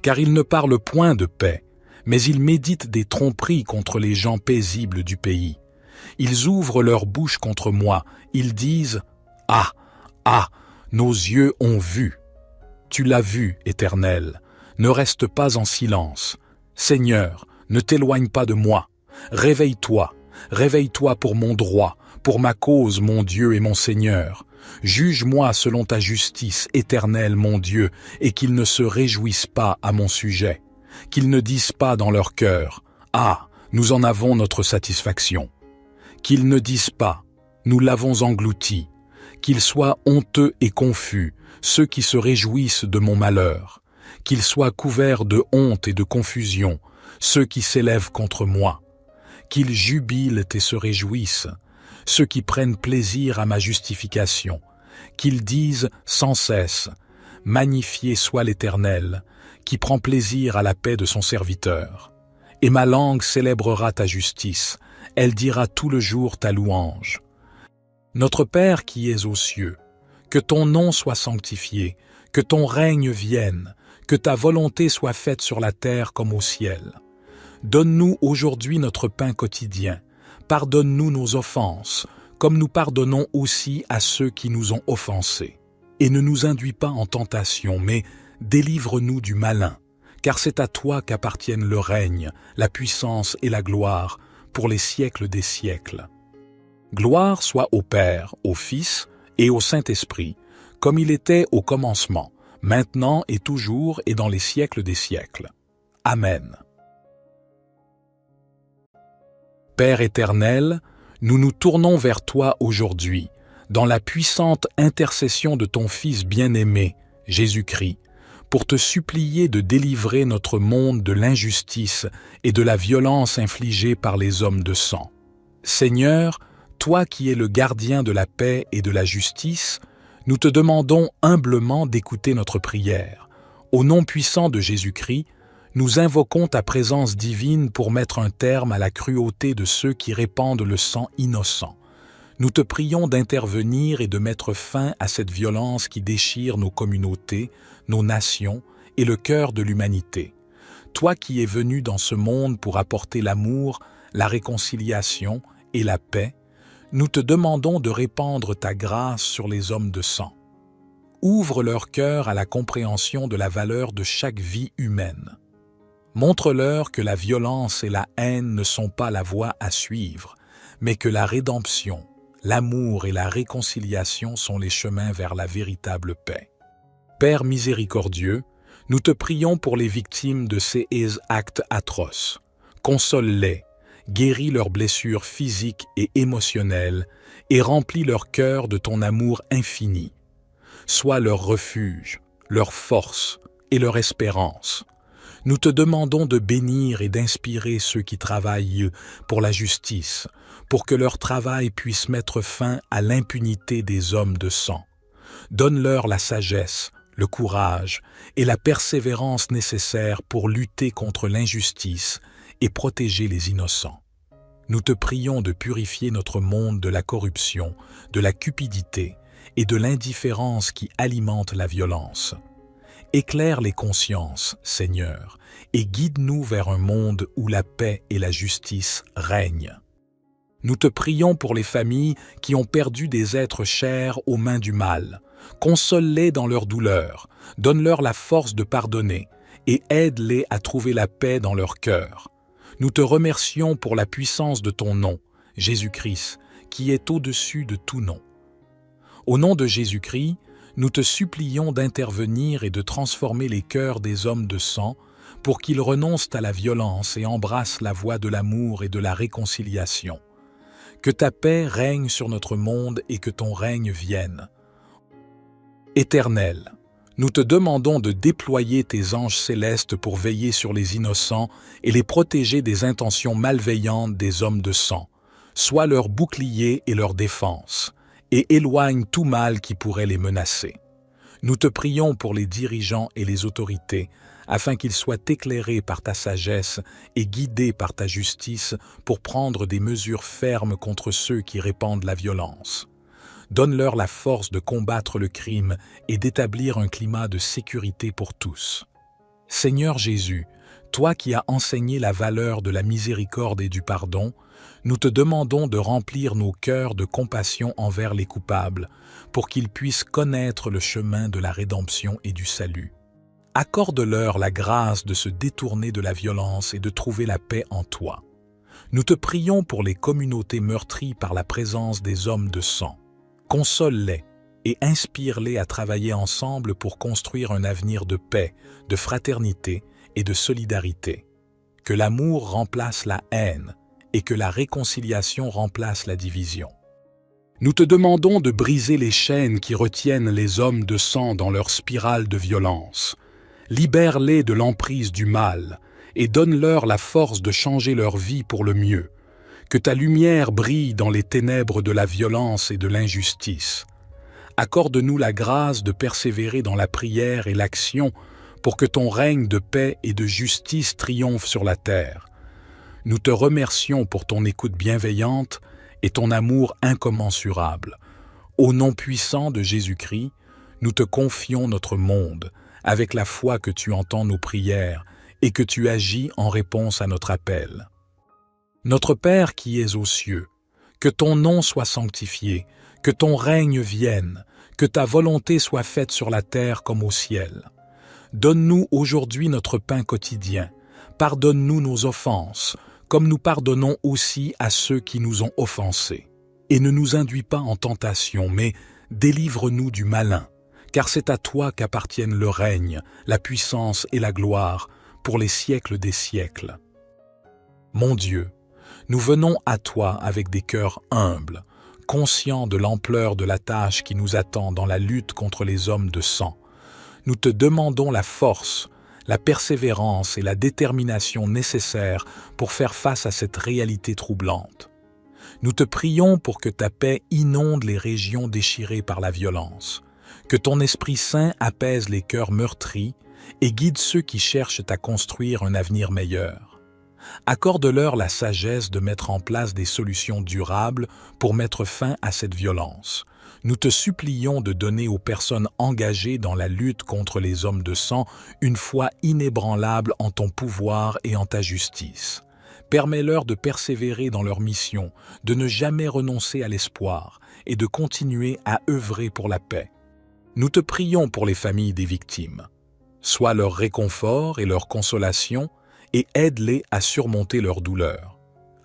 Car ils ne parlent point de paix, mais ils méditent des tromperies contre les gens paisibles du pays. Ils ouvrent leur bouche contre moi, ils disent « Ah, ah, nos yeux ont vu !» Tu l'as vu, Éternel, ne reste pas en silence. Seigneur, ne t'éloigne pas de moi. Réveille-toi, réveille-toi pour mon droit, pour ma cause, mon Dieu et mon Seigneur. Juge-moi selon ta justice, Éternel, mon Dieu, et qu'ils ne se réjouissent pas à mon sujet. Qu'ils ne disent pas dans leur cœur « Ah, nous en avons notre satisfaction ». Qu'ils ne disent pas « Nous l'avons englouti ». Qu'ils soient honteux et confus, ceux qui se réjouissent de mon malheur. Qu'ils soient couverts de honte et de confusion, ceux qui s'élèvent contre moi. Qu'ils jubilent et se réjouissent, ceux qui prennent plaisir à ma justification. Qu'ils disent sans cesse « Magnifié soit l'Éternel, qui prend plaisir à la paix de son serviteur. Et ma langue célébrera ta justice, elle dira tout le jour ta louange. Notre Père qui es aux cieux, que ton nom soit sanctifié, que ton règne vienne, que ta volonté soit faite sur la terre comme au ciel. Donne-nous aujourd'hui notre pain quotidien. Pardonne-nous nos offenses, comme nous pardonnons aussi à ceux qui nous ont offensés. Et ne nous induis pas en tentation, mais délivre-nous du malin, car c'est à toi qu'appartiennent le règne, la puissance et la gloire, pour les siècles des siècles. Gloire soit au Père, au Fils et au Saint-Esprit, comme il était au commencement, maintenant et toujours et dans les siècles des siècles. Amen. Père éternel, nous nous tournons vers toi aujourd'hui, dans la puissante intercession de ton Fils bien-aimé, Jésus-Christ, pour te supplier de délivrer notre monde de l'injustice et de la violence infligée par les hommes de sang. Seigneur, toi qui es le gardien de la paix et de la justice, nous te demandons humblement d'écouter notre prière. Au nom puissant de Jésus-Christ, nous invoquons ta présence divine pour mettre un terme à la cruauté de ceux qui répandent le sang innocent. Nous te prions d'intervenir et de mettre fin à cette violence qui déchire nos communautés, nos nations et le cœur de l'humanité. Toi qui es venu dans ce monde pour apporter l'amour, la réconciliation et la paix, nous te demandons de répandre ta grâce sur les hommes de sang. Ouvre leur cœur à la compréhension de la valeur de chaque vie humaine. Montre-leur que la violence et la haine ne sont pas la voie à suivre, mais que la rédemption, l'amour et la réconciliation sont les chemins vers la véritable paix. Père miséricordieux, nous te prions pour les victimes de ces actes atroces. Console-les, guéris leurs blessures physiques et émotionnelles et remplis leur cœur de ton amour infini. Sois leur refuge, leur force et leur espérance. Nous te demandons de bénir et d'inspirer ceux qui travaillent pour la justice, pour que leur travail puisse mettre fin à l'impunité des hommes de sang. Donne-leur la sagesse, le courage et la persévérance nécessaires pour lutter contre l'injustice et protéger les innocents. Nous te prions de purifier notre monde de la corruption, de la cupidité et de l'indifférence qui alimentent la violence. Éclaire les consciences, Seigneur, et guide-nous vers un monde où la paix et la justice règnent. Nous te prions pour les familles qui ont perdu des êtres chers aux mains du mal. Console-les dans leur douleur, donne-leur la force de pardonner et aide-les à trouver la paix dans leur cœur. Nous te remercions pour la puissance de ton nom, Jésus-Christ, qui est au-dessus de tout nom. Au nom de Jésus-Christ, nous te supplions d'intervenir et de transformer les cœurs des hommes de sang pour qu'ils renoncent à la violence et embrassent la voie de l'amour et de la réconciliation. Que ta paix règne sur notre monde et que ton règne vienne. Éternel, nous te demandons de déployer tes anges célestes pour veiller sur les innocents et les protéger des intentions malveillantes des hommes de sang. Sois leur bouclier et leur défense, et éloigne tout mal qui pourrait les menacer. Nous te prions pour les dirigeants et les autorités, afin qu'ils soient éclairés par ta sagesse et guidés par ta justice pour prendre des mesures fermes contre ceux qui répandent la violence. Donne-leur la force de combattre le crime et d'établir un climat de sécurité pour tous. Seigneur Jésus, toi qui as enseigné la valeur de la miséricorde et du pardon, nous te demandons de remplir nos cœurs de compassion envers les coupables, pour qu'ils puissent connaître le chemin de la rédemption et du salut. Accorde-leur la grâce de se détourner de la violence et de trouver la paix en toi. Nous te prions pour les communautés meurtries par la présence des hommes de sang. Console-les et inspire-les à travailler ensemble pour construire un avenir de paix, de fraternité et de solidarité. Que l'amour remplace la haine et que la réconciliation remplace la division. Nous te demandons de briser les chaînes qui retiennent les hommes de sang dans leur spirale de violence. Libère-les de l'emprise du mal et donne-leur la force de changer leur vie pour le mieux. Que ta lumière brille dans les ténèbres de la violence et de l'injustice. Accorde-nous la grâce de persévérer dans la prière et l'action pour que ton règne de paix et de justice triomphe sur la terre. Nous te remercions pour ton écoute bienveillante et ton amour incommensurable. Au nom puissant de Jésus-Christ, nous te confions notre monde, avec la foi que tu entends nos prières et que tu agis en réponse à notre appel. Notre Père qui es aux cieux, que ton nom soit sanctifié, que ton règne vienne, que ta volonté soit faite sur la terre comme au ciel. Donne-nous aujourd'hui notre pain quotidien. Pardonne-nous nos offenses, comme nous pardonnons aussi à ceux qui nous ont offensés. Et ne nous induis pas en tentation, mais délivre-nous du malin, car c'est à toi qu'appartiennent le règne, la puissance et la gloire pour les siècles des siècles. Mon Dieu, Nous venons à toi avec des cœurs humbles, conscients de l'ampleur de la tâche qui nous attend dans la lutte contre les hommes de sang. Nous te demandons la force, la persévérance et la détermination nécessaires pour faire face à cette réalité troublante. Nous te prions pour que ta paix inonde les régions déchirées par la violence, que ton Esprit Saint apaise les cœurs meurtris et guide ceux qui cherchent à construire un avenir meilleur. Accorde-leur la sagesse de mettre en place des solutions durables pour mettre fin à cette violence. Nous te supplions de donner aux personnes engagées dans la lutte contre les hommes de sang une foi inébranlable en ton pouvoir et en ta justice. Permets-leur de persévérer dans leur mission, de ne jamais renoncer à l'espoir et de continuer à œuvrer pour la paix. Nous te prions pour les familles des victimes. Sois leur réconfort et leur consolation et aide-les à surmonter leur douleur.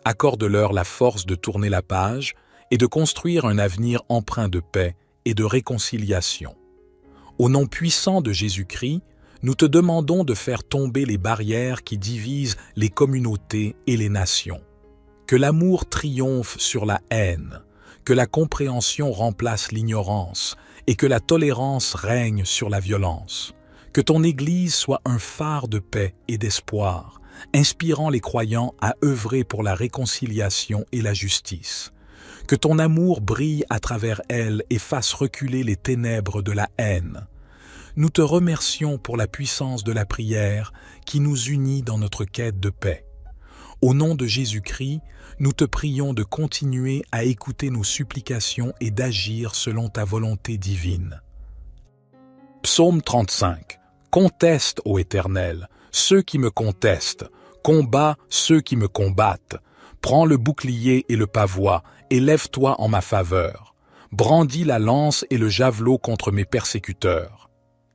Accorde-leur la force de tourner la page et de construire un avenir empreint de paix et de réconciliation. Au nom puissant de Jésus-Christ, nous te demandons de faire tomber les barrières qui divisent les communautés et les nations. Que l'amour triomphe sur la haine, que la compréhension remplace l'ignorance et que la tolérance règne sur la violence. Que ton Église soit un phare de paix et d'espoir, inspirant les croyants à œuvrer pour la réconciliation et la justice. Que ton amour brille à travers elle et fasse reculer les ténèbres de la haine. Nous te remercions pour la puissance de la prière qui nous unit dans notre quête de paix. Au nom de Jésus-Christ, nous te prions de continuer à écouter nos supplications et d'agir selon ta volonté divine. Psaume 35. Conteste, ô Éternel, ceux qui me contestent, combat ceux qui me combattent. Prends le bouclier et le pavois, et lève-toi en ma faveur. Brandis la lance et le javelot contre mes persécuteurs.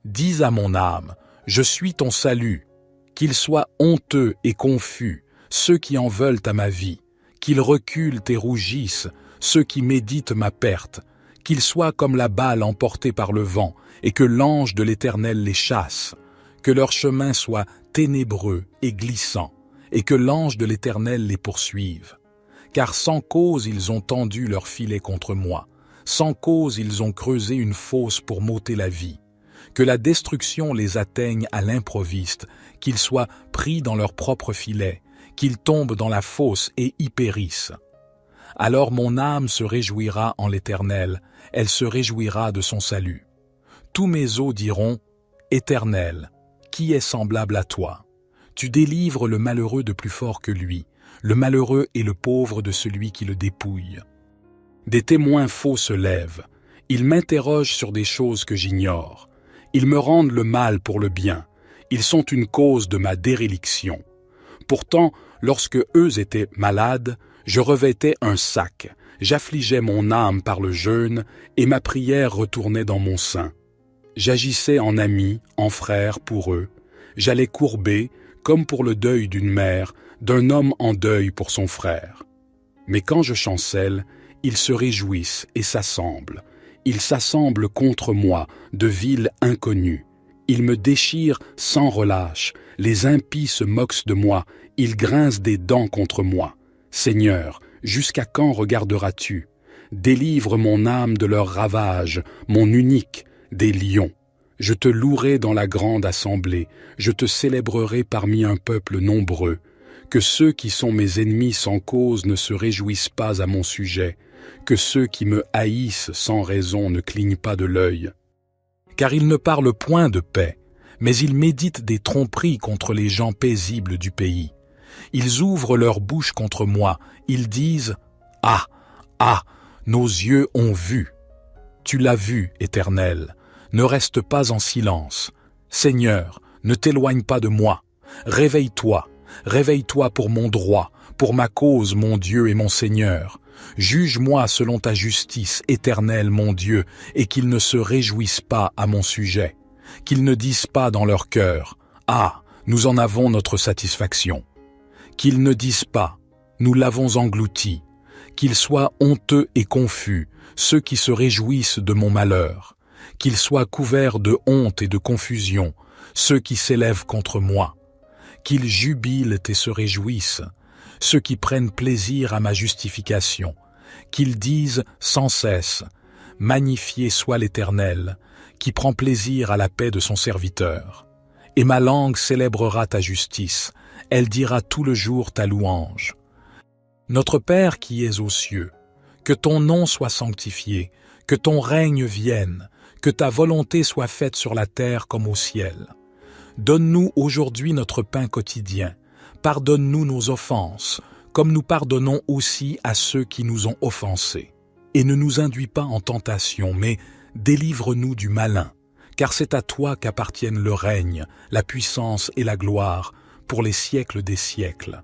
Dis à mon âme, je suis ton salut. Qu'ils soient honteux et confus, ceux qui en veulent à ma vie. Qu'ils reculent et rougissent, ceux qui méditent ma perte. Qu'ils soient comme la balle emportée par le vent, et que l'ange de l'Éternel les chasse. Que leur chemin soit ténébreux et glissant, et que l'ange de l'Éternel les poursuive. Car sans cause ils ont tendu leur filet contre moi, sans cause ils ont creusé une fosse pour m'ôter la vie. Que la destruction les atteigne à l'improviste, qu'ils soient pris dans leur propre filet, qu'ils tombent dans la fosse et y périssent. Alors mon âme se réjouira en l'Éternel, elle se réjouira de son salut. Tous mes os diront, Éternel, qui est semblable à toi? Tu délivres le malheureux de plus fort que lui, le malheureux et le pauvre de celui qui le dépouille. Des témoins faux se lèvent, ils m'interrogent sur des choses que j'ignore. Ils me rendent le mal pour le bien, ils sont une cause de ma déréliction. Pourtant, lorsque eux étaient malades, je revêtais un sac, j'affligeais mon âme par le jeûne, et ma prière retournait dans mon sein. J'agissais en ami, en frère pour eux. J'allais courber, comme pour le deuil d'une mère, d'un homme en deuil pour son frère. Mais quand je chancelle, ils se réjouissent et s'assemblent. Ils s'assemblent contre moi, de villes inconnues. Ils me déchirent sans relâche. Les impies se moquent de moi. Ils grincent des dents contre moi. Seigneur, jusqu'à quand regarderas-tu? Délivre mon âme de leurs ravages, mon unique, des lions. Je te louerai dans la grande assemblée, je te célébrerai parmi un peuple nombreux. Que ceux qui sont mes ennemis sans cause ne se réjouissent pas à mon sujet, que ceux qui me haïssent sans raison ne clignent pas de l'œil. Car ils ne parlent point de paix, mais ils méditent des tromperies contre les gens paisibles du pays. Ils ouvrent leur bouche contre moi, ils disent « Ah, ah, nos yeux ont vu !» Tu l'as vu, Éternel. Ne reste pas en silence. Seigneur, ne t'éloigne pas de moi. Réveille-toi, réveille-toi pour mon droit, pour ma cause, mon Dieu et mon Seigneur. Juge-moi selon ta justice, Éternel, mon Dieu, et qu'ils ne se réjouissent pas à mon sujet. Qu'ils ne disent pas dans leur cœur, « Ah, nous en avons notre satisfaction. » Qu'ils ne disent pas, « Nous l'avons englouti. » Qu'ils soient honteux et confus, ceux qui se réjouissent de mon malheur. Qu'ils soient couverts de honte et de confusion, ceux qui s'élèvent contre moi. Qu'ils jubilent et se réjouissent, ceux qui prennent plaisir à ma justification, qu'ils disent sans cesse « Magnifié soit l'Éternel, qui prend plaisir à la paix de son serviteur. » Et ma langue célébrera ta justice, elle dira tout le jour ta louange. Notre Père qui es aux cieux, que ton nom soit sanctifié, que ton règne vienne, que ta volonté soit faite sur la terre comme au ciel. Donne-nous aujourd'hui notre pain quotidien. Pardonne-nous nos offenses, comme nous pardonnons aussi à ceux qui nous ont offensés. Et ne nous induis pas en tentation, mais délivre-nous du malin, car c'est à toi qu'appartiennent le règne, la puissance et la gloire, pour les siècles des siècles.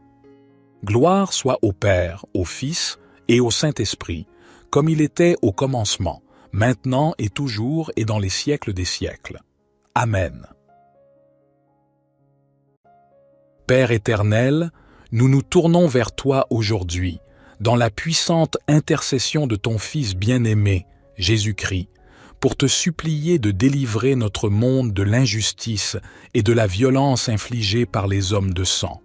Gloire soit au Père, au Fils et au Saint-Esprit, comme il était au commencement, maintenant et toujours et dans les siècles des siècles. Amen. Père éternel, nous nous tournons vers toi aujourd'hui, dans la puissante intercession de ton Fils bien-aimé, Jésus-Christ, pour te supplier de délivrer notre monde de l'injustice et de la violence infligée par les hommes de sang.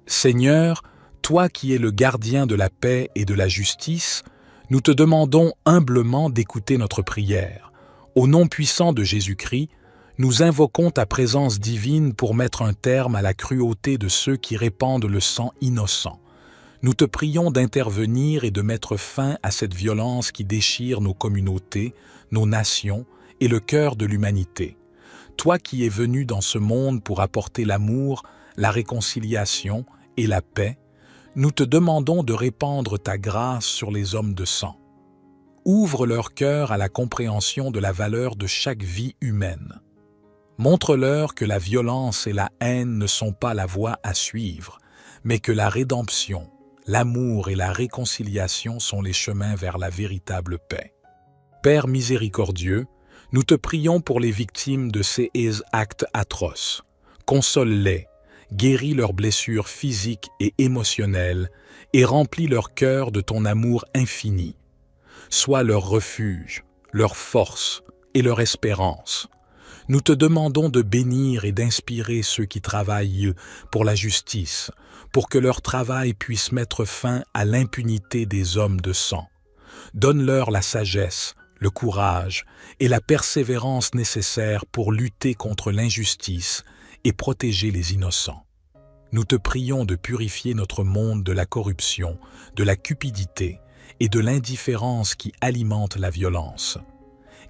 Seigneur, toi qui es le gardien de la paix et de la justice, nous te demandons humblement d'écouter notre prière. Au nom puissant de Jésus-Christ, nous invoquons ta présence divine pour mettre un terme à la cruauté de ceux qui répandent le sang innocent. Nous te prions d'intervenir et de mettre fin à cette violence qui déchire nos communautés, nos nations et le cœur de l'humanité. Toi qui es venu dans ce monde pour apporter l'amour, la réconciliation et la paix, nous te demandons de répandre ta grâce sur les hommes de sang. Ouvre leur cœur à la compréhension de la valeur de chaque vie humaine. Montre-leur que la violence et la haine ne sont pas la voie à suivre, mais que la rédemption, l'amour et la réconciliation sont les chemins vers la véritable paix. Père miséricordieux, nous te prions pour les victimes de ces actes atroces. Console-les, guéris leurs blessures physiques et émotionnelles et remplis leur cœur de ton amour infini. Sois leur refuge, leur force et leur espérance. Nous te demandons de bénir et d'inspirer ceux qui travaillent pour la justice, pour que leur travail puisse mettre fin à l'impunité des hommes de sang. Donne-leur la sagesse, le courage et la persévérance nécessaires pour lutter contre l'injustice et protéger les innocents. Nous te prions de purifier notre monde de la corruption, de la cupidité et de l'indifférence qui alimente la violence.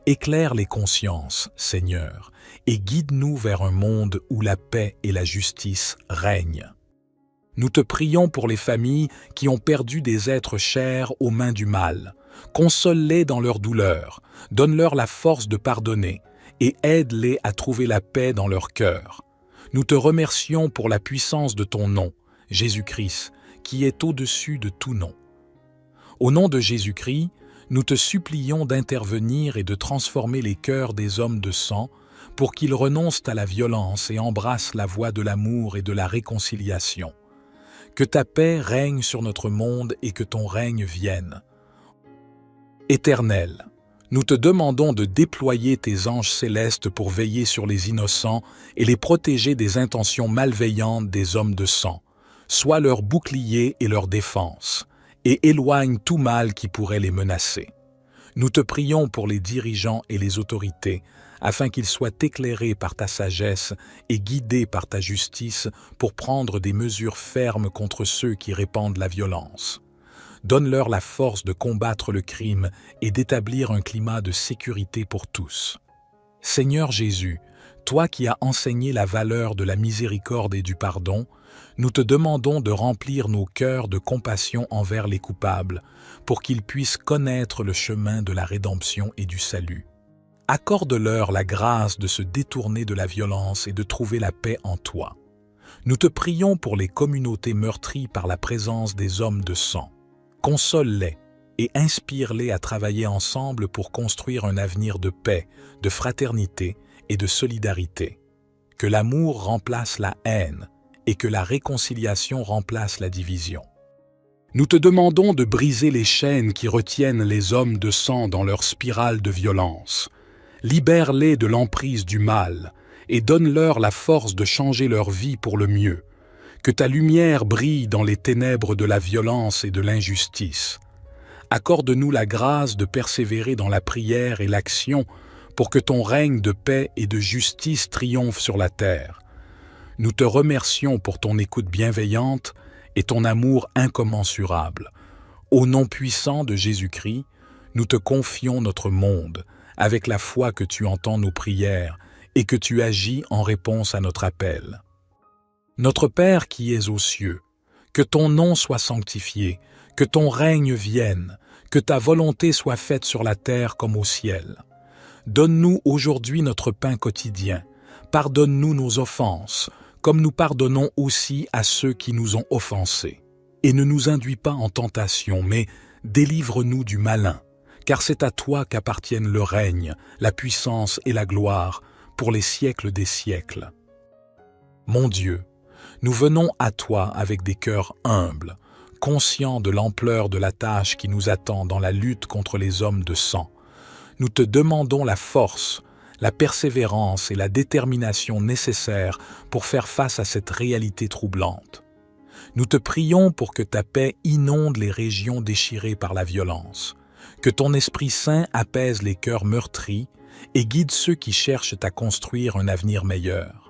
Éclaire les consciences, Seigneur, et guide-nous vers un monde où la paix et la justice règnent. Nous te prions pour les familles qui ont perdu des êtres chers aux mains du mal. Console-les dans leur douleur, donne-leur la force de pardonner et aide-les à trouver la paix dans leur cœur. Nous te remercions pour la puissance de ton nom, Jésus-Christ, qui est au-dessus de tout nom. Au nom de Jésus-Christ, nous te supplions d'intervenir et de transformer les cœurs des hommes de sang pour qu'ils renoncent à la violence et embrassent la voie de l'amour et de la réconciliation. Que ta paix règne sur notre monde et que ton règne vienne. Éternel, nous te demandons de déployer tes anges célestes pour veiller sur les innocents et les protéger des intentions malveillantes des hommes de sang. Sois leur bouclier et leur défense, et éloigne tout mal qui pourrait les menacer. Nous te prions pour les dirigeants et les autorités, afin qu'ils soient éclairés par ta sagesse et guidés par ta justice pour prendre des mesures fermes contre ceux qui répandent la violence. Donne-leur la force de combattre le crime et d'établir un climat de sécurité pour tous. Seigneur Jésus, toi qui as enseigné la valeur de la miséricorde et du pardon, nous te demandons de remplir nos cœurs de compassion envers les coupables, pour qu'ils puissent connaître le chemin de la rédemption et du salut. Accorde-leur la grâce de se détourner de la violence et de trouver la paix en toi. Nous te prions pour les communautés meurtries par la présence des hommes de sang. Console-les et inspire-les à travailler ensemble pour construire un avenir de paix, de fraternité et de solidarité. Que l'amour remplace la haine et que la réconciliation remplace la division. Nous te demandons de briser les chaînes qui retiennent les hommes de sang dans leur spirale de violence. Libère-les de l'emprise du mal et donne-leur la force de changer leur vie pour le mieux. Que ta lumière brille dans les ténèbres de la violence et de l'injustice. Accorde-nous la grâce de persévérer dans la prière et l'action pour que ton règne de paix et de justice triomphe sur la terre. Nous te remercions pour ton écoute bienveillante et ton amour incommensurable. Au nom puissant de Jésus-Christ, nous te confions notre monde avec la foi que tu entends nos prières et que tu agis en réponse à notre appel. Notre Père qui es aux cieux, que ton nom soit sanctifié, que ton règne vienne, que ta volonté soit faite sur la terre comme au ciel. Donne-nous aujourd'hui notre pain quotidien. Pardonne-nous nos offenses, comme nous pardonnons aussi à ceux qui nous ont offensés. Et ne nous induis pas en tentation, mais délivre-nous du malin, car c'est à toi qu'appartiennent le règne, la puissance et la gloire, pour les siècles des siècles. Mon Dieu, nous venons à toi avec des cœurs humbles, conscients de l'ampleur de la tâche qui nous attend dans la lutte contre les hommes de sang. Nous te demandons la force, la persévérance et la détermination nécessaires pour faire face à cette réalité troublante. Nous te prions pour que ta paix inonde les régions déchirées par la violence, que ton Esprit Saint apaise les cœurs meurtris et guide ceux qui cherchent à construire un avenir meilleur.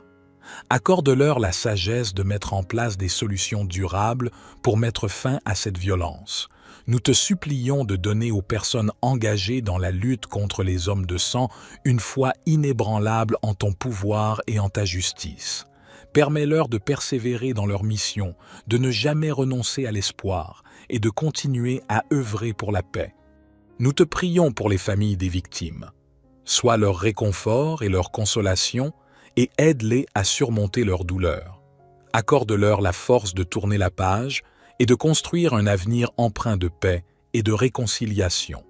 Accorde-leur la sagesse de mettre en place des solutions durables pour mettre fin à cette violence. Nous te supplions de donner aux personnes engagées dans la lutte contre les hommes de sang une foi inébranlable en ton pouvoir et en ta justice. Permets-leur de persévérer dans leur mission, de ne jamais renoncer à l'espoir et de continuer à œuvrer pour la paix. Nous te prions pour les familles des victimes. Sois leur réconfort et leur consolation et aide-les à surmonter leur douleur. Accorde-leur la force de tourner la page et de construire un avenir empreint de paix et de réconciliation.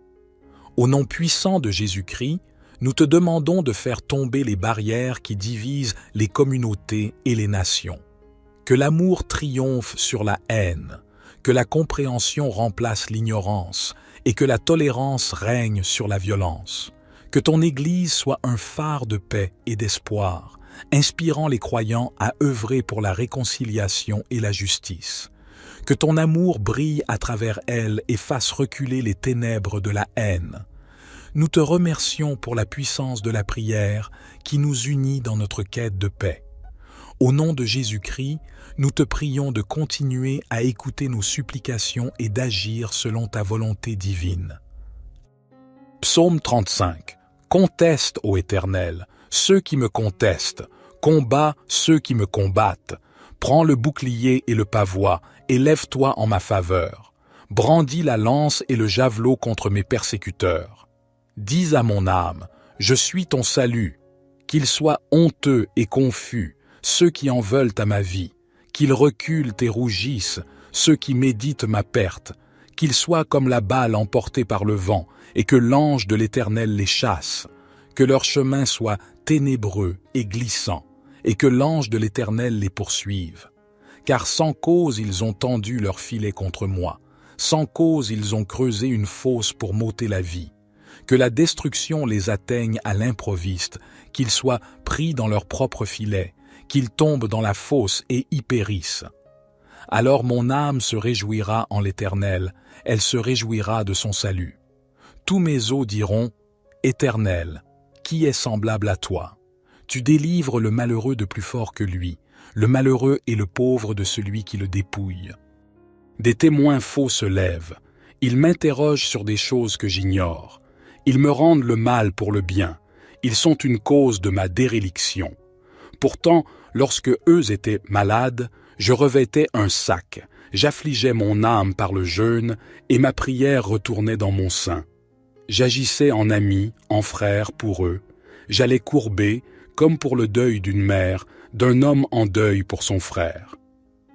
Au nom puissant de Jésus-Christ, nous te demandons de faire tomber les barrières qui divisent les communautés et les nations. Que l'amour triomphe sur la haine, que la compréhension remplace l'ignorance et que la tolérance règne sur la violence. Que ton Église soit un phare de paix et d'espoir, inspirant les croyants à œuvrer pour la réconciliation et la justice. Que ton amour brille à travers elle et fasse reculer les ténèbres de la haine. Nous te remercions pour la puissance de la prière qui nous unit dans notre quête de paix. Au nom de Jésus-Christ, nous te prions de continuer à écouter nos supplications et d'agir selon ta volonté divine. Psaume 35. Conteste, ô Éternel, ceux qui me contestent, combat ceux qui me combattent. Prends le bouclier et le pavois, et lève-toi en ma faveur. Brandis la lance et le javelot contre mes persécuteurs. Dis à mon âme, je suis ton salut. Qu'ils soient honteux et confus, ceux qui en veulent à ma vie. Qu'ils reculent et rougissent, ceux qui méditent ma perte. Qu'ils soient comme la balle emportée par le vent, et que l'ange de l'Éternel les chasse. Que leur chemin soit ténébreux et glissant, et que l'ange de l'Éternel les poursuive. Car sans cause ils ont tendu leur filet contre moi, sans cause ils ont creusé une fosse pour m'ôter la vie. Que la destruction les atteigne à l'improviste, qu'ils soient pris dans leur propre filet, qu'ils tombent dans la fosse et y périssent. Alors mon âme se réjouira en l'Éternel, elle se réjouira de son salut. Tous mes os diront, Éternel, qui est semblable à toi? Tu délivres le malheureux de plus fort que lui, le malheureux et le pauvre de celui qui le dépouille. Des témoins faux se lèvent, ils m'interrogent sur des choses que j'ignore. Ils me rendent le mal pour le bien, ils sont une cause de ma déréliction. Pourtant, lorsque eux étaient malades, je revêtais un sac, j'affligeais mon âme par le jeûne, et ma prière retournait dans mon sein. J'agissais en ami, en frère pour eux. J'allais courber, comme pour le deuil d'une mère, d'un homme en deuil pour son frère.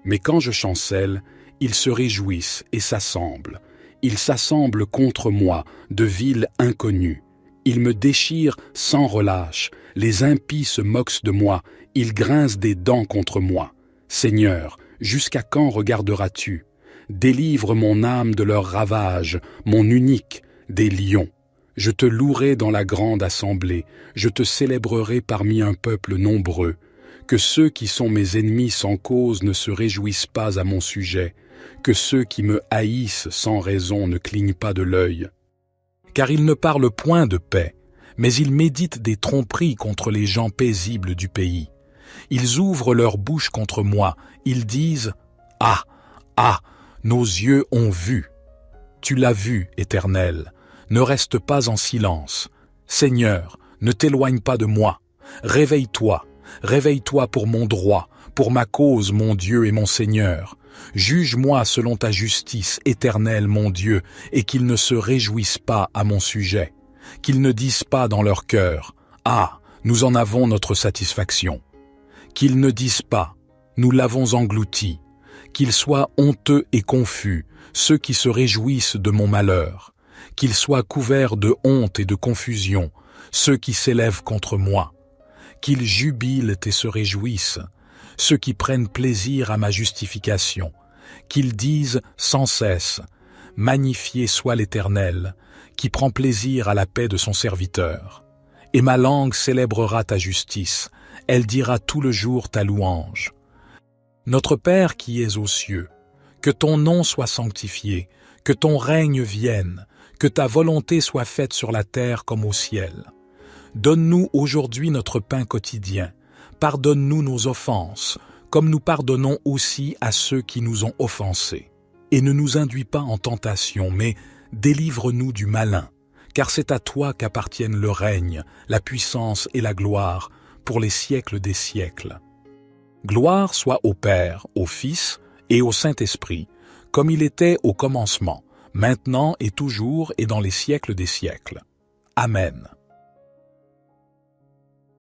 Mais quand je chancelle, ils se réjouissent et s'assemblent. Ils s'assemblent contre moi, de villes inconnues. Ils me déchirent sans relâche. Les impies se moquent de moi. Ils grincent des dents contre moi. Seigneur, jusqu'à quand regarderas-tu? Délivre mon âme de leurs ravages, mon unique, des lions. Je te louerai dans la grande assemblée, je te célébrerai parmi un peuple nombreux. Que ceux qui sont mes ennemis sans cause ne se réjouissent pas à mon sujet, que ceux qui me haïssent sans raison ne clignent pas de l'œil. Car ils ne parlent point de paix, mais ils méditent des tromperies contre les gens paisibles du pays. Ils ouvrent leur bouche contre moi, ils disent « Ah, ah, nos yeux ont vu !» Tu l'as vu, Éternel, ne reste pas en silence. Seigneur, ne t'éloigne pas de moi. Réveille-toi, réveille-toi pour mon droit, pour ma cause, mon Dieu et mon Seigneur. Juge-moi selon ta justice, Éternel, mon Dieu, et qu'ils ne se réjouissent pas à mon sujet. Qu'ils ne disent pas dans leur cœur « Ah, nous en avons notre satisfaction ». Qu'ils ne disent pas « Nous l'avons englouti ». Qu'ils soient honteux et confus, ceux qui se réjouissent de mon malheur. Qu'ils soient couverts de honte et de confusion, ceux qui s'élèvent contre moi. Qu'ils jubilent et se réjouissent, ceux qui prennent plaisir à ma justification. Qu'ils disent sans cesse « Magnifié soit l'Éternel, qui prend plaisir à la paix de son serviteur. Et ma langue célébrera ta justice, elle dira tout le jour ta louange. Notre Père qui es aux cieux, que ton nom soit sanctifié, que ton règne vienne, que ta volonté soit faite sur la terre comme au ciel. Donne-nous aujourd'hui notre pain quotidien. Pardonne-nous nos offenses, comme nous pardonnons aussi à ceux qui nous ont offensés. Et ne nous induis pas en tentation, mais délivre-nous du malin, car c'est à toi qu'appartiennent le règne, la puissance et la gloire, pour les siècles des siècles. Gloire soit au Père, au Fils et au Saint-Esprit, comme il était au commencement, maintenant et toujours et dans les siècles des siècles. Amen.